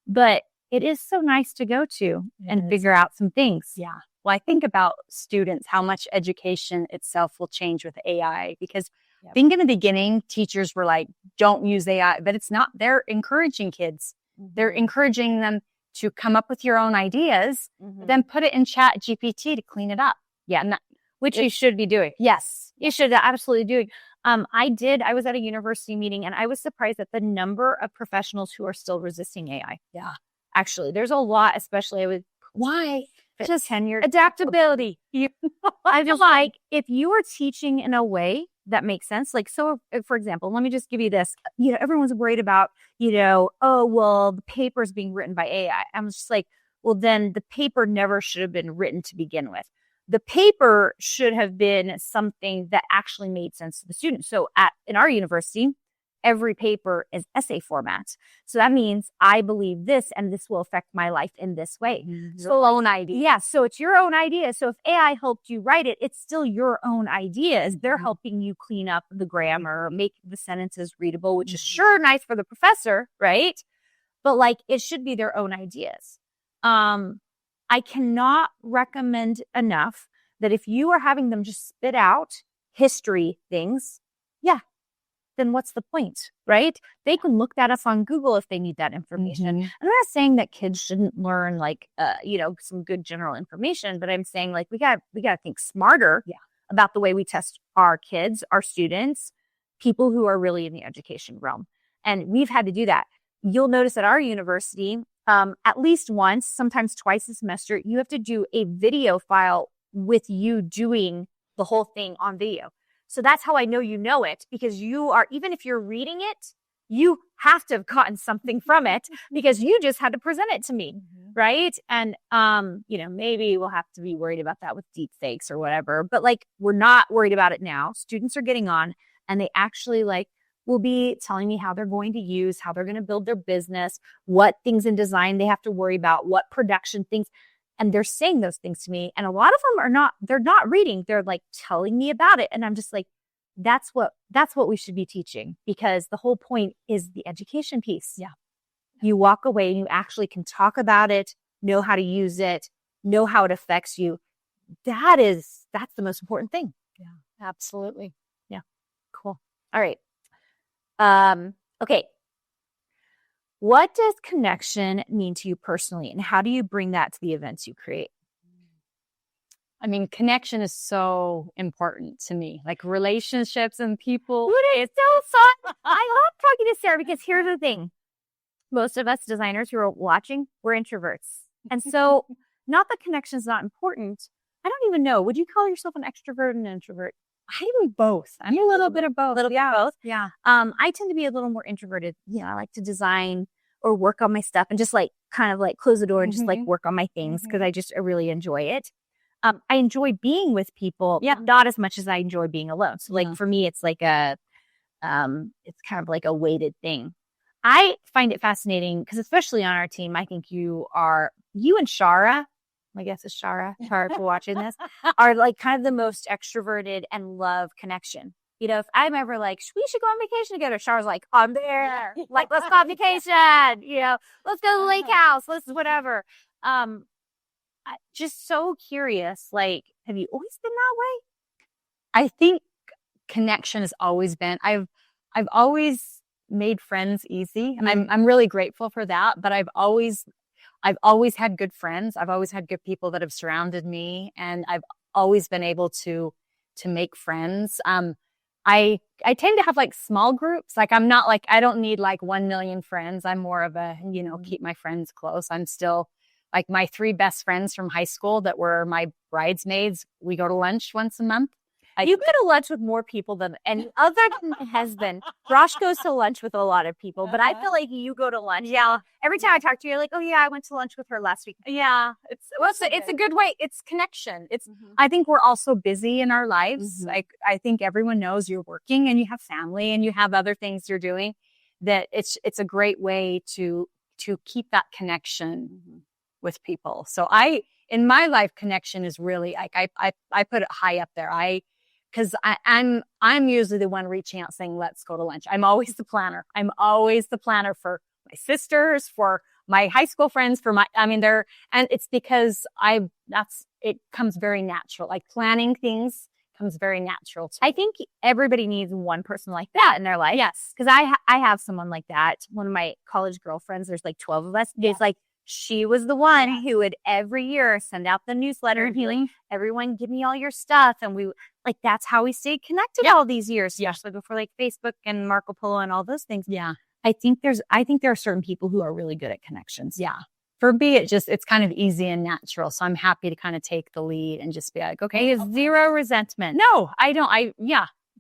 [SPEAKER 2] but it is so nice to go to and figure out some things.
[SPEAKER 3] Yeah. Well, I think about students, how much education itself will change with AI, because I think in the beginning, teachers were like, don't use AI, but it's not. They're encouraging kids. They're encouraging them to come up with your own ideas, then put it in Chat GPT to clean it up.
[SPEAKER 2] Yeah. Which you should be doing.
[SPEAKER 3] Yes.
[SPEAKER 2] You should absolutely doing. I was at a university meeting and I was surprised at the number of professionals who are still resisting AI.
[SPEAKER 3] Yeah.
[SPEAKER 2] Actually, there's a lot, especially with
[SPEAKER 3] why?
[SPEAKER 2] Just tenured adaptability. I feel like if you are teaching in a way that makes sense, like, so for example, let me just give you this, everyone's worried about, oh, well, the paper is being written by AI. I'm just like, well, then the paper never should have been written to begin with. The paper should have been something that actually made sense to the student. So in our university, every paper is essay format. So that means I believe this and this will affect my life in this way.
[SPEAKER 3] Your own idea.
[SPEAKER 2] Yeah. So it's your own idea. So if AI helped you write it, it's still your own ideas. They're helping you clean up the grammar, make the sentences readable, which is sure nice for the professor, right? But like it should be their own ideas. I cannot recommend enough that if you are having them just spit out history things, then what's the point, right? They can look that up on Google if they need that information. I'm not saying that kids shouldn't learn some good general information, but I'm saying like we got to think smarter about the way we test our kids, our students, people who are really in the education realm. And we've had to do that. You'll notice at our university, at least once, sometimes twice a semester, you have to do a video file with you doing the whole thing on video. So that's how I know you know it, because you are, even if you're reading it, you have to have gotten something from it because you just had to present it to me, right? And, maybe we'll have to be worried about that with deep fakes or whatever, but like, we're not worried about it now. Students are getting on and they actually will be telling me how they're going to use, how they're going to build their business, what things in design they have to worry about, what production things. And they're saying those things to me. And a lot of them they're not reading. They're like telling me about it. And I'm just like, that's what we should be teaching, because the whole point is the education piece.
[SPEAKER 3] Yeah.
[SPEAKER 2] You walk away and you actually can talk about it, know how to use it, know how it affects you. That's the most important thing.
[SPEAKER 3] Yeah, absolutely.
[SPEAKER 2] Yeah. Cool. All right. Okay. What does connection mean to you personally, and how do you bring that to the events you create?
[SPEAKER 3] I mean, connection is so important to me, like relationships and people.
[SPEAKER 2] It's so fun. I love talking to Sarah because here's the thing. Most of us designers who are watching, we're introverts. And so not that connection's not important. I don't even know. Would you call yourself an extrovert and an introvert?
[SPEAKER 3] I'm both. I'm a little bit of both.
[SPEAKER 2] Bit of both.
[SPEAKER 3] Yeah.
[SPEAKER 2] I tend to be a little more introverted. You know, I like to design or work on my stuff and just like kind of like close the door and just like work on my things because I really enjoy it. I enjoy being with people, not as much as I enjoy being alone. So like for me, it's like it's kind of like a weighted thing. I find it fascinating because especially on our team, I think you and Shara, I guess it's Shara for watching this, are like kind of the most extroverted and love connection. You know, if I'm ever like, we should go on vacation together, Shara's like, I'm there. Like, let's go on vacation. You know, let's go to the lake house. Let's whatever. Just so curious. Like, have you always been that way?
[SPEAKER 3] I think connection has always been. I've always made friends easy, and I'm really grateful for that. But I've always had good friends. I've always had good people that have surrounded me, and I've always been able to make friends. I tend to have like small groups. Like I'm not like, I don't need like 1 million friends. I'm more of a, keep my friends close. I'm still like my 3 best friends from high school that were my bridesmaids. We go to lunch once a month.
[SPEAKER 2] You go to lunch with more people than any other than my husband. Rosh goes to lunch with a lot of people, but I feel like you go to lunch. Yeah. Every time I talk to you, you're like, oh yeah, I went to lunch with her last week.
[SPEAKER 3] Yeah. It's a good way. It's connection. I think we're all so busy in our lives. Like I think everyone knows you're working and you have family and you have other things you're doing, that it's a great way to keep that connection with people. So in my life, connection is really like, I put it high up there. Because I'm usually the one reaching out saying, let's go to lunch. I'm always the planner. I'm always the planner for my sisters, for my high school friends, and it's because it comes very natural. Like planning things comes very natural to me.
[SPEAKER 2] I think everybody needs one person like that in their life.
[SPEAKER 3] Yes.
[SPEAKER 2] Because I have someone like that. One of my college girlfriends, there's like 12 of us. It's like, she was the one who would every year send out the newsletter and be like, everyone give me all your stuff. And we like, that's how we stayed connected all these years. Especially before like Facebook and Marco Polo and all those things.
[SPEAKER 3] Yeah.
[SPEAKER 2] I think there are certain people who are really good at connections.
[SPEAKER 3] Yeah. For me, it's kind of easy and natural. So I'm happy to kind of take the lead and just be like, okay.
[SPEAKER 2] Zero resentment.
[SPEAKER 3] No, I don't.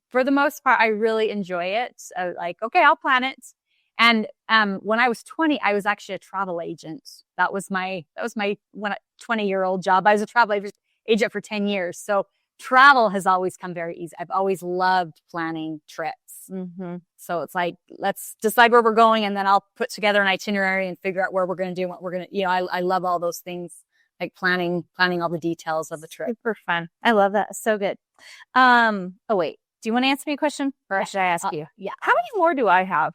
[SPEAKER 3] For the most part, I really enjoy it. So like, okay, I'll plan it. And when I was 20, I was actually a travel agent. That was my 20-year-old job. I was a travel agent for 10 years. So travel has always come very easy. I've always loved planning trips. So it's like, let's decide where we're going, and then I'll put together an itinerary and figure out where we're going to do what we're going to, I love all those things, like planning all the details of the trip.
[SPEAKER 2] Super fun. I love that. So good. Oh, wait. Do you want to answer me a question? Or should I ask you?
[SPEAKER 3] Yeah.
[SPEAKER 2] How many more do I have?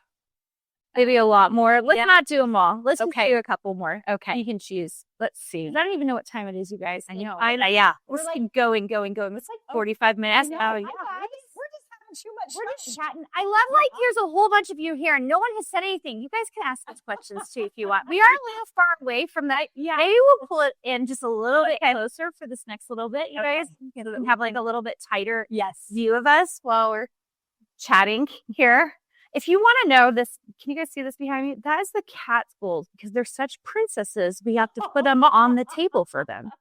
[SPEAKER 2] Maybe a lot more. Let's not do them all. Let's do a couple more.
[SPEAKER 3] Okay.
[SPEAKER 2] You can choose.
[SPEAKER 3] Let's see.
[SPEAKER 2] I don't even know what time it is, you guys.
[SPEAKER 3] I know.
[SPEAKER 2] We're like going. It's like 45 minutes.
[SPEAKER 3] We're just having too much.
[SPEAKER 2] We're just chatting. I love like here's a whole bunch of you here and no one has said anything. You guys can ask us questions too if you want. We are a little far away from that. Yeah. Maybe we'll pull it in just a little bit closer for this next little bit. You guys can have like a little bit tighter view of us while we're chatting here. If you want to know this, can you guys see this behind me? That is the cat's gold because they're such princesses. We have to put them on the table for them.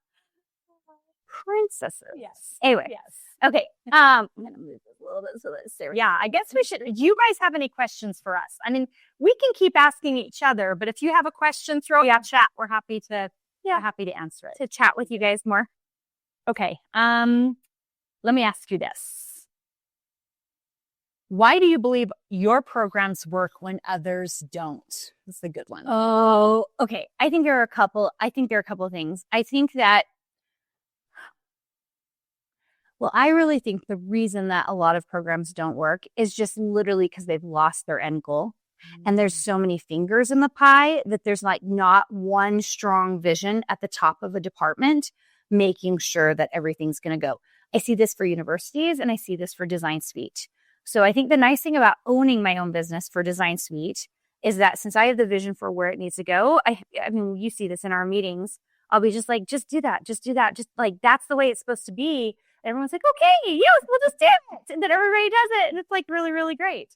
[SPEAKER 2] Princesses.
[SPEAKER 3] Yes.
[SPEAKER 2] Anyway.
[SPEAKER 3] Yes.
[SPEAKER 2] Okay. I'm going to move this a little bit so that it's there.
[SPEAKER 3] Yeah, I guess we should. Do you guys have any questions for us? I mean, we can keep asking each other, but if you have a question, throw it in chat. We're happy to answer it.
[SPEAKER 2] To chat with you guys more.
[SPEAKER 3] Okay. Let me ask you this. Why do you believe your programs work when others don't? That's a good one.
[SPEAKER 2] Oh, okay. I think there are a couple of things. I think that, I really think the reason that a lot of programs don't work is just literally because they've lost their end goal. And there's so many fingers in the pie that there's like not one strong vision at the top of a department making sure that everything's going to go. I see this for universities and I see this for Design Suite. So I think the nice thing about owning my own business for Design Suite is that since I have the vision for where it needs to go, I mean, you see this in our meetings. I'll be just like, just do that. Just like, that's the way it's supposed to be. And everyone's like, okay, yes, we'll just do it. And then everybody does it. And it's like really, really great.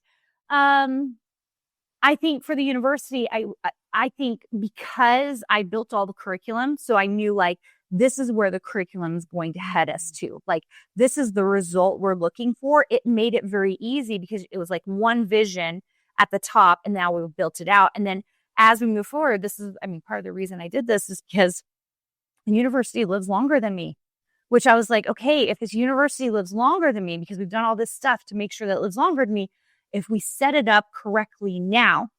[SPEAKER 2] I think for the university, I think because I built all the curriculum, so I knew like, this is where the curriculum is going to head us to. Like, this is the result we're looking for. It made it very easy because it was like one vision at the top, and now we've built it out. And then as we move forward, part of the reason I did this is because the university lives longer than me, which I was like, okay, if this university lives longer than me, because we've done all this stuff to make sure that it lives longer than me, if we set it up correctly now,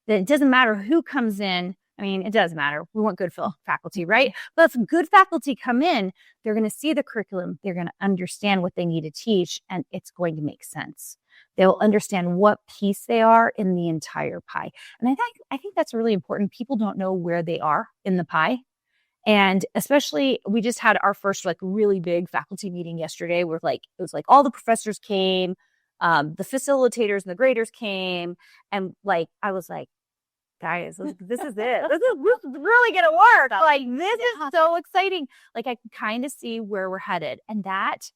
[SPEAKER 2] then it doesn't matter who comes in. I mean, it does matter. We want good faculty, right? But if good faculty come in, they're going to see the curriculum. They're going to understand what they need to teach, and it's going to make sense. They'll understand what piece they are in the entire pie. And I think that's really important. People don't know where they are in the pie. And especially, we just had our first like really big faculty meeting yesterday where like, it was like all the professors came, the facilitators and the graders came. And like, I was like, guys, this is it. This is really going to work. Like, this is so exciting. Like, I can kind of see where we're headed. And that,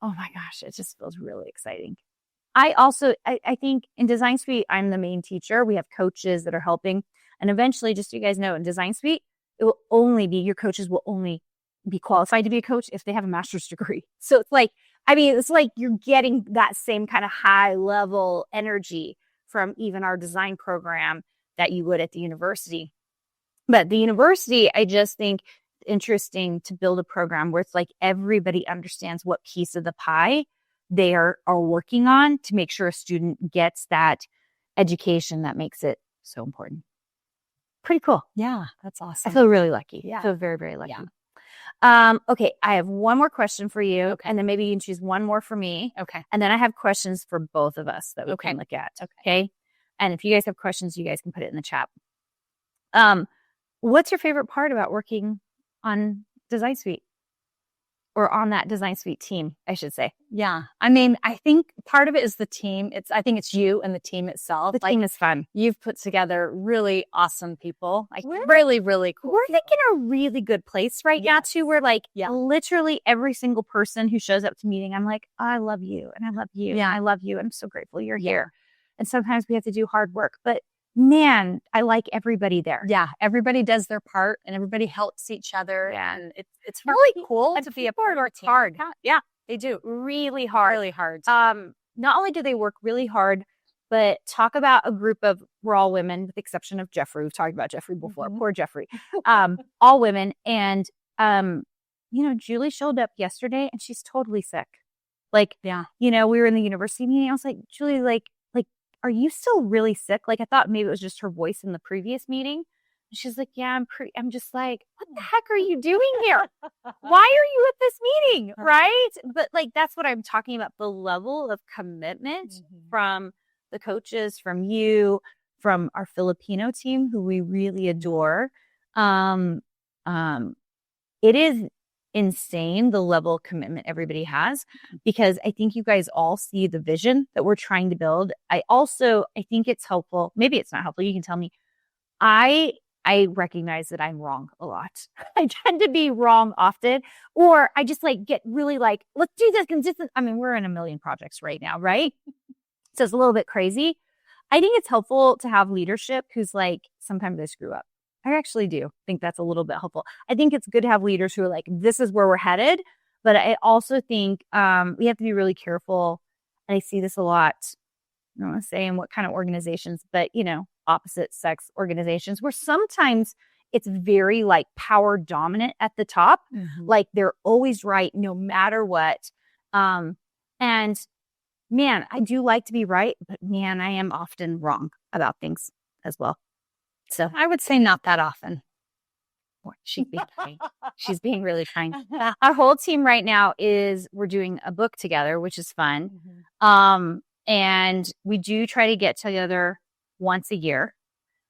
[SPEAKER 2] oh my gosh, it just feels really exciting. I think in Design Suite, I'm the main teacher. We have coaches that are helping. And eventually, just so you guys know, in Design Suite, your coaches will only be qualified to be a coach if they have a master's degree. So it's like, you're getting that same kind of high level energy from even our design program that you would at the university. But the university, I just think interesting to build a program where it's like everybody understands what piece of the pie they are working on to make sure a student gets that education that makes it so important. Pretty cool.
[SPEAKER 3] Yeah, that's awesome.
[SPEAKER 2] I feel really lucky.
[SPEAKER 3] Yeah.
[SPEAKER 2] I feel very, very lucky.
[SPEAKER 3] Yeah.
[SPEAKER 2] Okay, I have one more question for you, and then maybe you can choose one more for me.
[SPEAKER 3] Okay.
[SPEAKER 2] And then I have questions for both of us that we can look at. Okay. And if you guys have questions, you guys can put it in the chat. What's your favorite part about working on Design Suite? Or on that Design Suite team, I should say.
[SPEAKER 3] Yeah. I mean, I think part of it is the team. I think it's you and the team itself.
[SPEAKER 2] The team is fun.
[SPEAKER 3] You've put together really awesome people. Like, really, really cool.
[SPEAKER 2] We're like in a really good place right now too. We're like literally every single person who shows up to meeting, I'm like, oh, I love you and I love you. Yeah. And I love you. I'm so grateful you're here. And sometimes we have to do hard work, but man, I like everybody there.
[SPEAKER 3] Yeah, everybody does their part and everybody helps each other. Yeah. And it's really cool to be a part of our team.
[SPEAKER 2] Hard.
[SPEAKER 3] Yeah, they do.
[SPEAKER 2] Really hard.
[SPEAKER 3] Really hard.
[SPEAKER 2] Not only do they work really hard, but talk about a group of, we're all women with the exception of Jeffrey. We've talked about Jeffrey before. Poor Jeffrey. All women. And, Julie showed up yesterday and she's totally sick. Like, we were in the university meeting. I was like, Julie, are you still really sick? Like, I thought maybe it was just her voice in the previous meeting. And she's like, yeah, I'm just like, what the heck are you doing here? Why are you at this meeting? Right. But like, that's what I'm talking about. The level of commitment from the coaches, from you, from our Filipino team, who we really adore. It is insane the level of commitment everybody has, because I think you guys all see the vision that we're trying to build. I think it's helpful. Maybe it's not helpful. You can tell me. I recognize that I'm wrong a lot. I tend to be wrong often, or I just get really let's do this consistent. I mean, we're in a million projects right now, right? So it's a little bit crazy. I think it's helpful to have leadership who's sometimes I screw up. I actually do think that's a little bit helpful. I think it's good to have leaders who are this is where we're headed. But I also think we have to be really careful. And I see this a lot. I don't want to say in what kind of organizations, but, opposite sex organizations where sometimes it's very power dominant at the top. They're always right no matter what. And man, I do like to be right, but man, I am often wrong about things as well. So
[SPEAKER 3] I would say not that often.
[SPEAKER 2] She's being kind. She's being really kind. Our whole team right now we're doing a book together, which is fun. And we do try to get together once a year,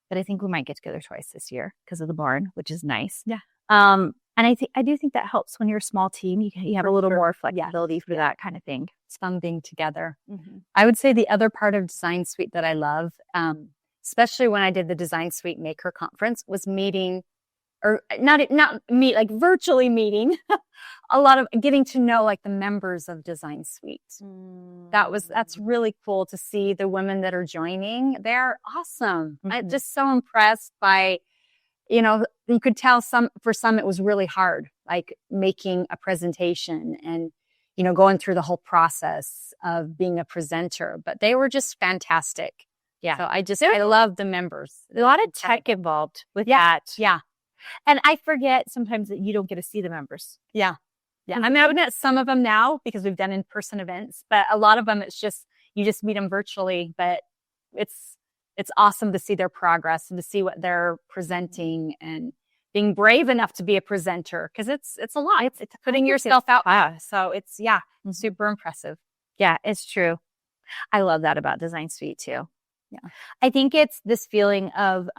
[SPEAKER 2] but I think we might get together twice this year because of the barn, which is nice.
[SPEAKER 3] Yeah.
[SPEAKER 2] And I do think that helps when you're a small team. You have a little more flexibility for that kind of thing.
[SPEAKER 3] It's fun being together. I would say the other part of Design Suite that I love, especially when I did the Design Suite Maker Conference, was meeting, or not meet, like virtually meeting a lot of getting to know like the members of Design Suite. That's really cool to see the women that are joining. They're awesome. I'm just so impressed by, you could tell for some it was really hard, like making a presentation and, going through the whole process of being a presenter, but they were just fantastic. Yeah. So I love the members.
[SPEAKER 2] A lot of tech involved with that.
[SPEAKER 3] Yeah.
[SPEAKER 2] And I forget sometimes that you don't get to see the members.
[SPEAKER 3] Yeah. Yeah. I mean, I've met some of them now because we've done in-person events, but a lot of them, it's just, you just meet them virtually, but it's awesome to see their progress and to see what they're presenting and being brave enough to be a presenter. Cause it's a lot. It's putting yourself out. So it's super impressive.
[SPEAKER 2] Yeah, it's true. I love that about Design Suite too. Yeah. I think it's this feeling of,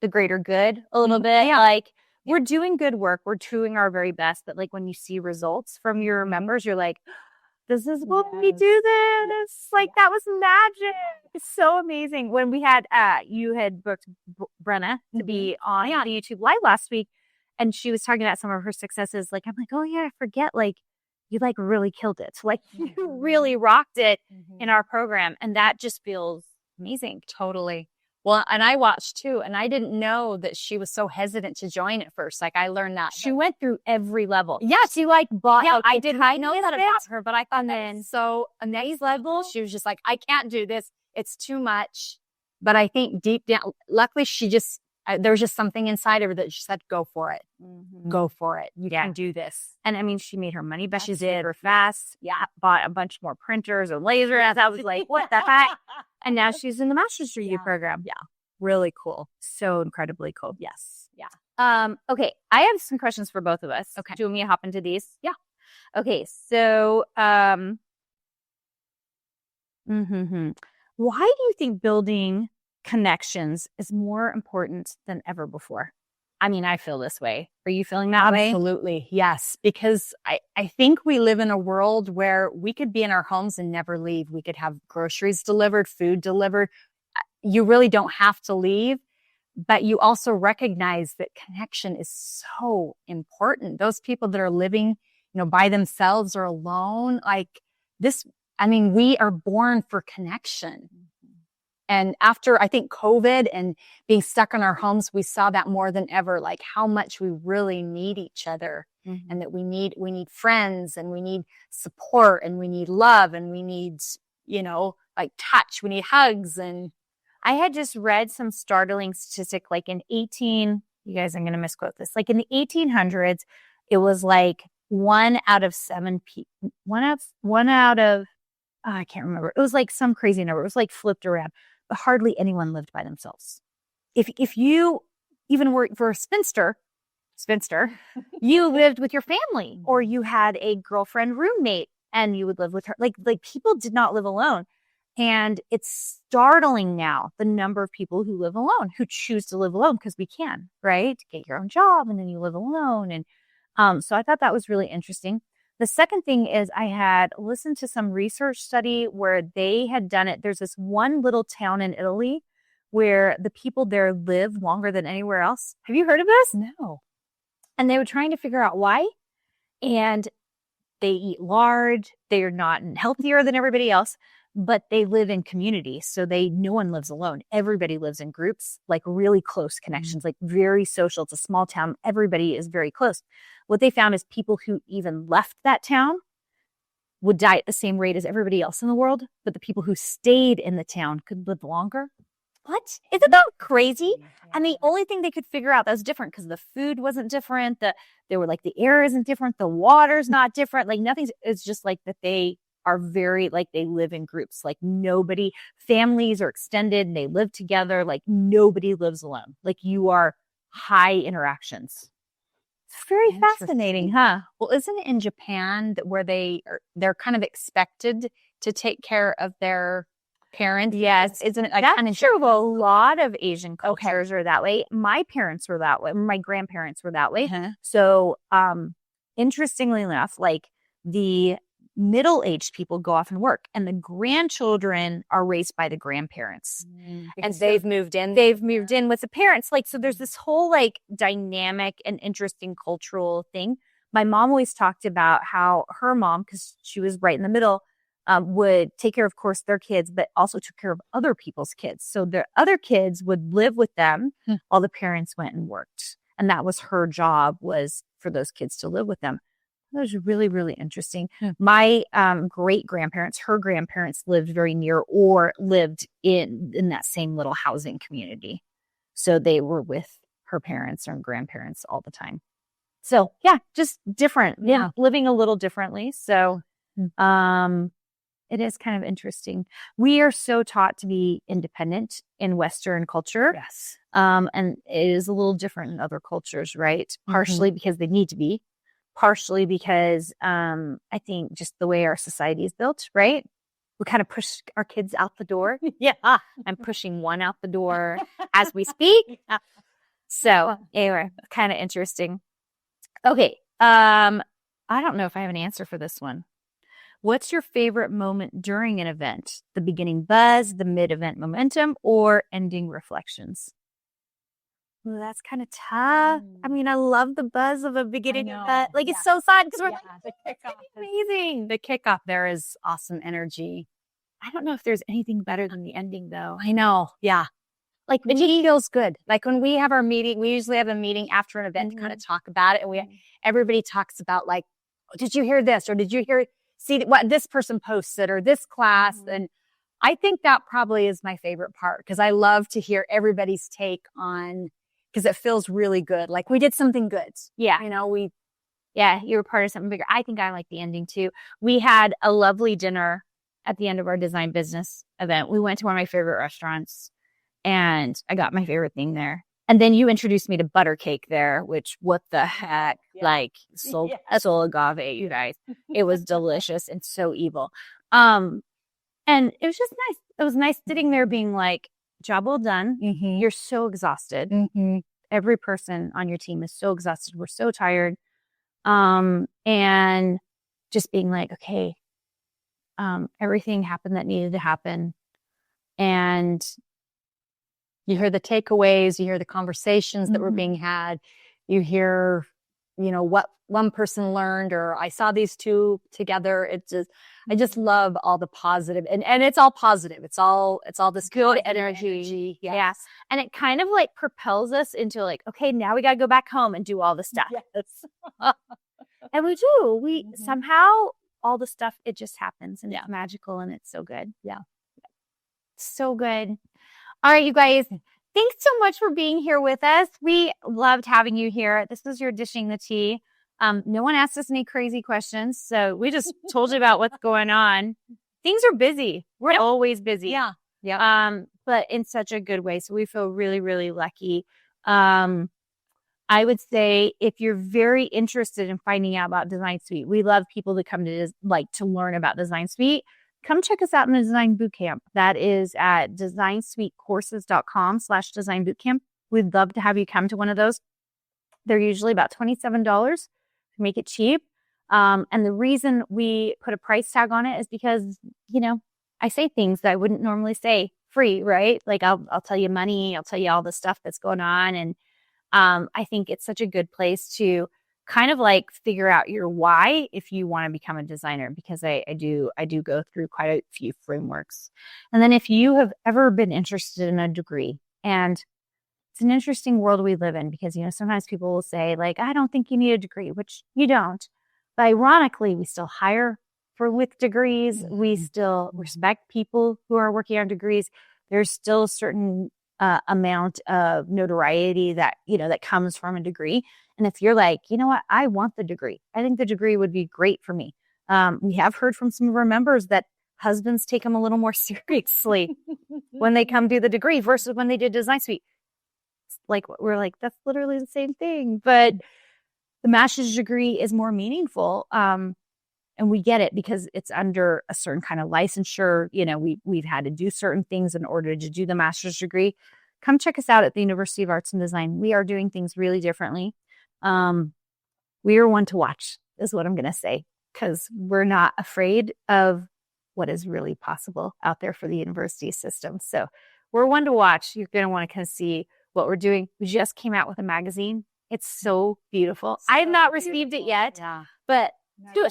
[SPEAKER 2] the greater good a little bit.
[SPEAKER 3] Yeah.
[SPEAKER 2] Like we're doing good work. We're doing our very best. But like when you see results from your members, you're like, this is what we do this. Like that was magic. It's so amazing. When we had, you had booked Brenna to be on the YouTube Live last week, and she was talking about some of her successes. Like, I'm like, oh yeah, I forget. Like you like really killed it. Like you really rocked it in our program. And that just feels amazing.
[SPEAKER 3] Totally. Well, and I watched too, and I didn't know that she was so hesitant to join at first. Like I learned that.
[SPEAKER 2] She went through every level.
[SPEAKER 3] Yeah,
[SPEAKER 2] she like bought.
[SPEAKER 3] Yeah, I didn't know that about her, but I thought
[SPEAKER 2] and
[SPEAKER 3] then so next level, she was just like, I can't do this. It's too much. But I think deep down, luckily she just, there was just something inside of her that she said, go for it. Go for it. You can do this.
[SPEAKER 2] And I mean, she made her money back.
[SPEAKER 3] She did.
[SPEAKER 2] Super fast. Yeah. Bought a bunch more printers and lasers. I was like, what the heck? And now she's in the master's degree program.
[SPEAKER 3] Yeah. Really cool.
[SPEAKER 2] So incredibly cool.
[SPEAKER 3] Yes. Yeah.
[SPEAKER 2] Okay. I have some questions for both of us.
[SPEAKER 3] Okay.
[SPEAKER 2] Do you want me to hop into these?
[SPEAKER 3] Yeah.
[SPEAKER 2] Okay. So, why do you think building connections is more important than ever before? I mean, I feel this way. Are you feeling that way?
[SPEAKER 3] Absolutely. Yes. Because I think we live in a world where we could be in our homes and never leave. We could have groceries delivered, food delivered. You really don't have to leave, but you also recognize that connection is so important. Those people that are living, by themselves or alone, like this, I mean, we are born for connection. And after, I think, COVID and being stuck in our homes, we saw that more than ever, like how much we really need each other and that we need friends and we need support and we need love and we need, like touch, we need hugs. And
[SPEAKER 2] I had just read some startling statistic, like in you guys, I'm going to misquote this. Like in the 1800s, it was like 1 out of 7 people, I can't remember. It was like some crazy number. It was like flipped around, but hardly anyone lived by themselves. If you even were for a spinster, you lived with your family or you had a girlfriend roommate and you would live with her. Like people did not live alone. And it's startling now, the number of people who live alone, who choose to live alone because we can, right? Get your own job and then you live alone. And so I thought that was really interesting. The second thing is I had listened to some research study where they had done it. There's this one little town in Italy where the people there live longer than anywhere else. Have you heard of this?
[SPEAKER 3] No.
[SPEAKER 2] And they were trying to figure out why. And they eat lard. They are not healthier than everybody else. But they live in community. So no one lives alone. Everybody lives in groups, like really close connections, like very social. It's a small town. Everybody is very close. What they found is people who even left that town would die at the same rate as everybody else in the world. But the people who stayed in the town could live longer. What? Isn't that crazy? And the only thing they could figure out that was different because the food wasn't different. They were like, the air isn't different. The water's not different. Like it's just like that they are very, like they live in groups, like families are extended and they live together. Like nobody lives alone. Like you are high interactions. It's very fascinating, huh?
[SPEAKER 3] Well, isn't it in Japan where they're kind of expected to take care of their parents?
[SPEAKER 2] Yes.
[SPEAKER 3] Isn't it like
[SPEAKER 2] that's
[SPEAKER 3] kind of
[SPEAKER 2] true of a lot of Asian cultures are that way. My parents were that way. My grandparents were that way. So, interestingly enough, like middle-aged people go off and work, and the grandchildren are raised by the grandparents.
[SPEAKER 3] And they've moved in.
[SPEAKER 2] They've moved in with the parents. Like, so there's this whole like dynamic and interesting cultural thing. My mom always talked about how her mom, because she was right in the middle, would take care, of course, their kids, but also took care of other people's kids. So the other kids would live with them while the parents went and worked. And that was her job, was for those kids to live with them. That was really, really interesting. My great-grandparents, her grandparents lived very near or lived in that same little housing community. So they were with her parents or grandparents all the time. So yeah, just different. Yeah. Living a little differently. So it is kind of interesting. We are so taught to be independent in Western culture.
[SPEAKER 3] Yes.
[SPEAKER 2] And it is a little different in other cultures, right? Partially because they need to be. Partially because I think just the way our society is built, right? We kind of push our kids out the door. I'm pushing one out the door as we speak. So anyway, kind of interesting. Okay. I don't know if I have an answer for this one. What's your favorite moment during an event? The beginning buzz, the mid-event momentum, or ending reflections? Well, that's kind of tough. I mean, I love the buzz of a beginning event. Like, it's so fun because we're like,
[SPEAKER 3] the kickoff.
[SPEAKER 2] Amazing.
[SPEAKER 3] The kickoff there is awesome energy.
[SPEAKER 2] I don't know if there's anything better than the ending, though.
[SPEAKER 3] I know. Yeah. Like, it just feels good. Like, when we have our meeting, we usually have a meeting after an event to kind of talk about it. And everybody talks about, like, oh, did you hear this? Or did you see what this person posted or this class? And I think that probably is my favorite part, because I love to hear everybody's take on, because it feels really good. Like, we did something good.
[SPEAKER 2] Yeah.
[SPEAKER 3] You know,
[SPEAKER 2] you were part of something bigger. I think I like the ending too. We had a lovely dinner at the end of our design business event. We went to one of my favorite restaurants and I got my favorite thing there. And then you introduced me to butter cake there, which, what the heck? Like, so agave, you guys. It was delicious and so evil. And it was just nice. It was nice sitting there being like, job well done. You're so exhausted. Every person on your team is so exhausted. We're so tired. And just being like, okay, everything happened that needed to happen. And
[SPEAKER 3] you hear the takeaways, you hear the conversations that were being had, you hear, you know, what one person learned, or I saw these two together. I just love all the positive, and it's all positive. It's all this good energy.
[SPEAKER 2] Yes. And it kind of like propels us into like, okay, now we got to go back home and do all the stuff. And we do. We somehow, all the stuff, it just happens, and it's magical, and it's so good.
[SPEAKER 3] Yeah.
[SPEAKER 2] So good. All right, you guys, thanks so much for being here with us. We loved having you here. This was your Dishing the Tea. No one asked us any crazy questions, so we just told you about what's going on. Things are busy. We're always busy.
[SPEAKER 3] Yeah.
[SPEAKER 2] But in such a good way. So we feel really, really lucky. I would say if you're very interested in finding out about Design Suite, we love people to come to learn about Design Suite. Come check us out in the Design Bootcamp. That is at designsuitecourses.com/design bootcamp. We'd love to have you come to one of those. They're usually about $27 to make it cheap. And the reason we put a price tag on it is because, you know, I say things that I wouldn't normally say free, right? Like I'll tell you money, I'll tell you all the stuff that's going on. And I think it's such a good place to kind of like figure out your why if you want to become a designer, because I do go through quite a few frameworks. And then if you have ever been interested in a degree, and it's an interesting world we live in, because, you know, sometimes people will say like, I don't think you need a degree, which you don't. But ironically, we still hire with degrees. We still respect people who are working on degrees. There's still a certain amount of notoriety that, you know, that comes from a degree. And if you're like, you know what, I want the degree, I think the degree would be great for me. We have heard from some of our members that husbands take them a little more seriously when they come do the degree versus when they did Design Suite. Like, we're like, that's literally the same thing, but the master's degree is more meaningful. And we get it because it's under a certain kind of licensure. You know, we've had to do certain things in order to do the master's degree. Come check us out at the University of Arts and Design. We are doing things really differently. We are one to watch, is what I'm going to say. because we're not afraid of what is really possible out there for the university system. So we're one to watch. You're going to want to kind of see what we're doing. We just came out with a magazine. It's so beautiful. I have not received it yet, but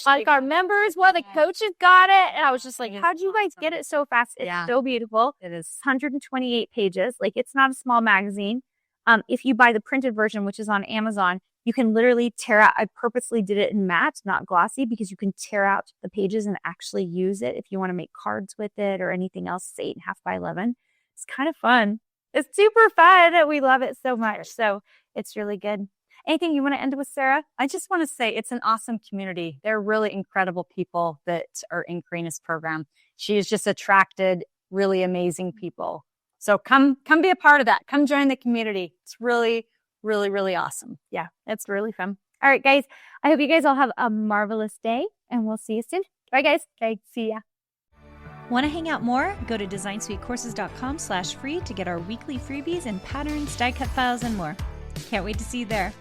[SPEAKER 2] like our members, the coaches got it. And I was just like, how'd you guys get it so fast? It's so beautiful.
[SPEAKER 3] It is.
[SPEAKER 2] 128 pages. Like, it's not a small magazine. If you buy the printed version, which is on Amazon, you can literally tear out. I purposely did it in matte, not glossy, because you can tear out the pages and actually use it if you want to make cards with it or anything else. It's 8.5 by 11. It's kind of fun. It's super fun. We love it so much. So it's really good. Anything you want to end with, Sarah?
[SPEAKER 3] I just want to say it's an awesome community. They're really incredible people that are in Carina's program. She has just attracted really amazing people. So come be a part of that. Come join the community. It's really, really, really awesome.
[SPEAKER 2] Yeah, it's really fun. All right, guys. I hope you guys all have a marvelous day, and we'll see you soon. Bye, guys. Okay, see ya.
[SPEAKER 1] Want to hang out more? Go to designsuitecourses.com/free to get our weekly freebies and patterns, die cut files, and more. Can't wait to see you there.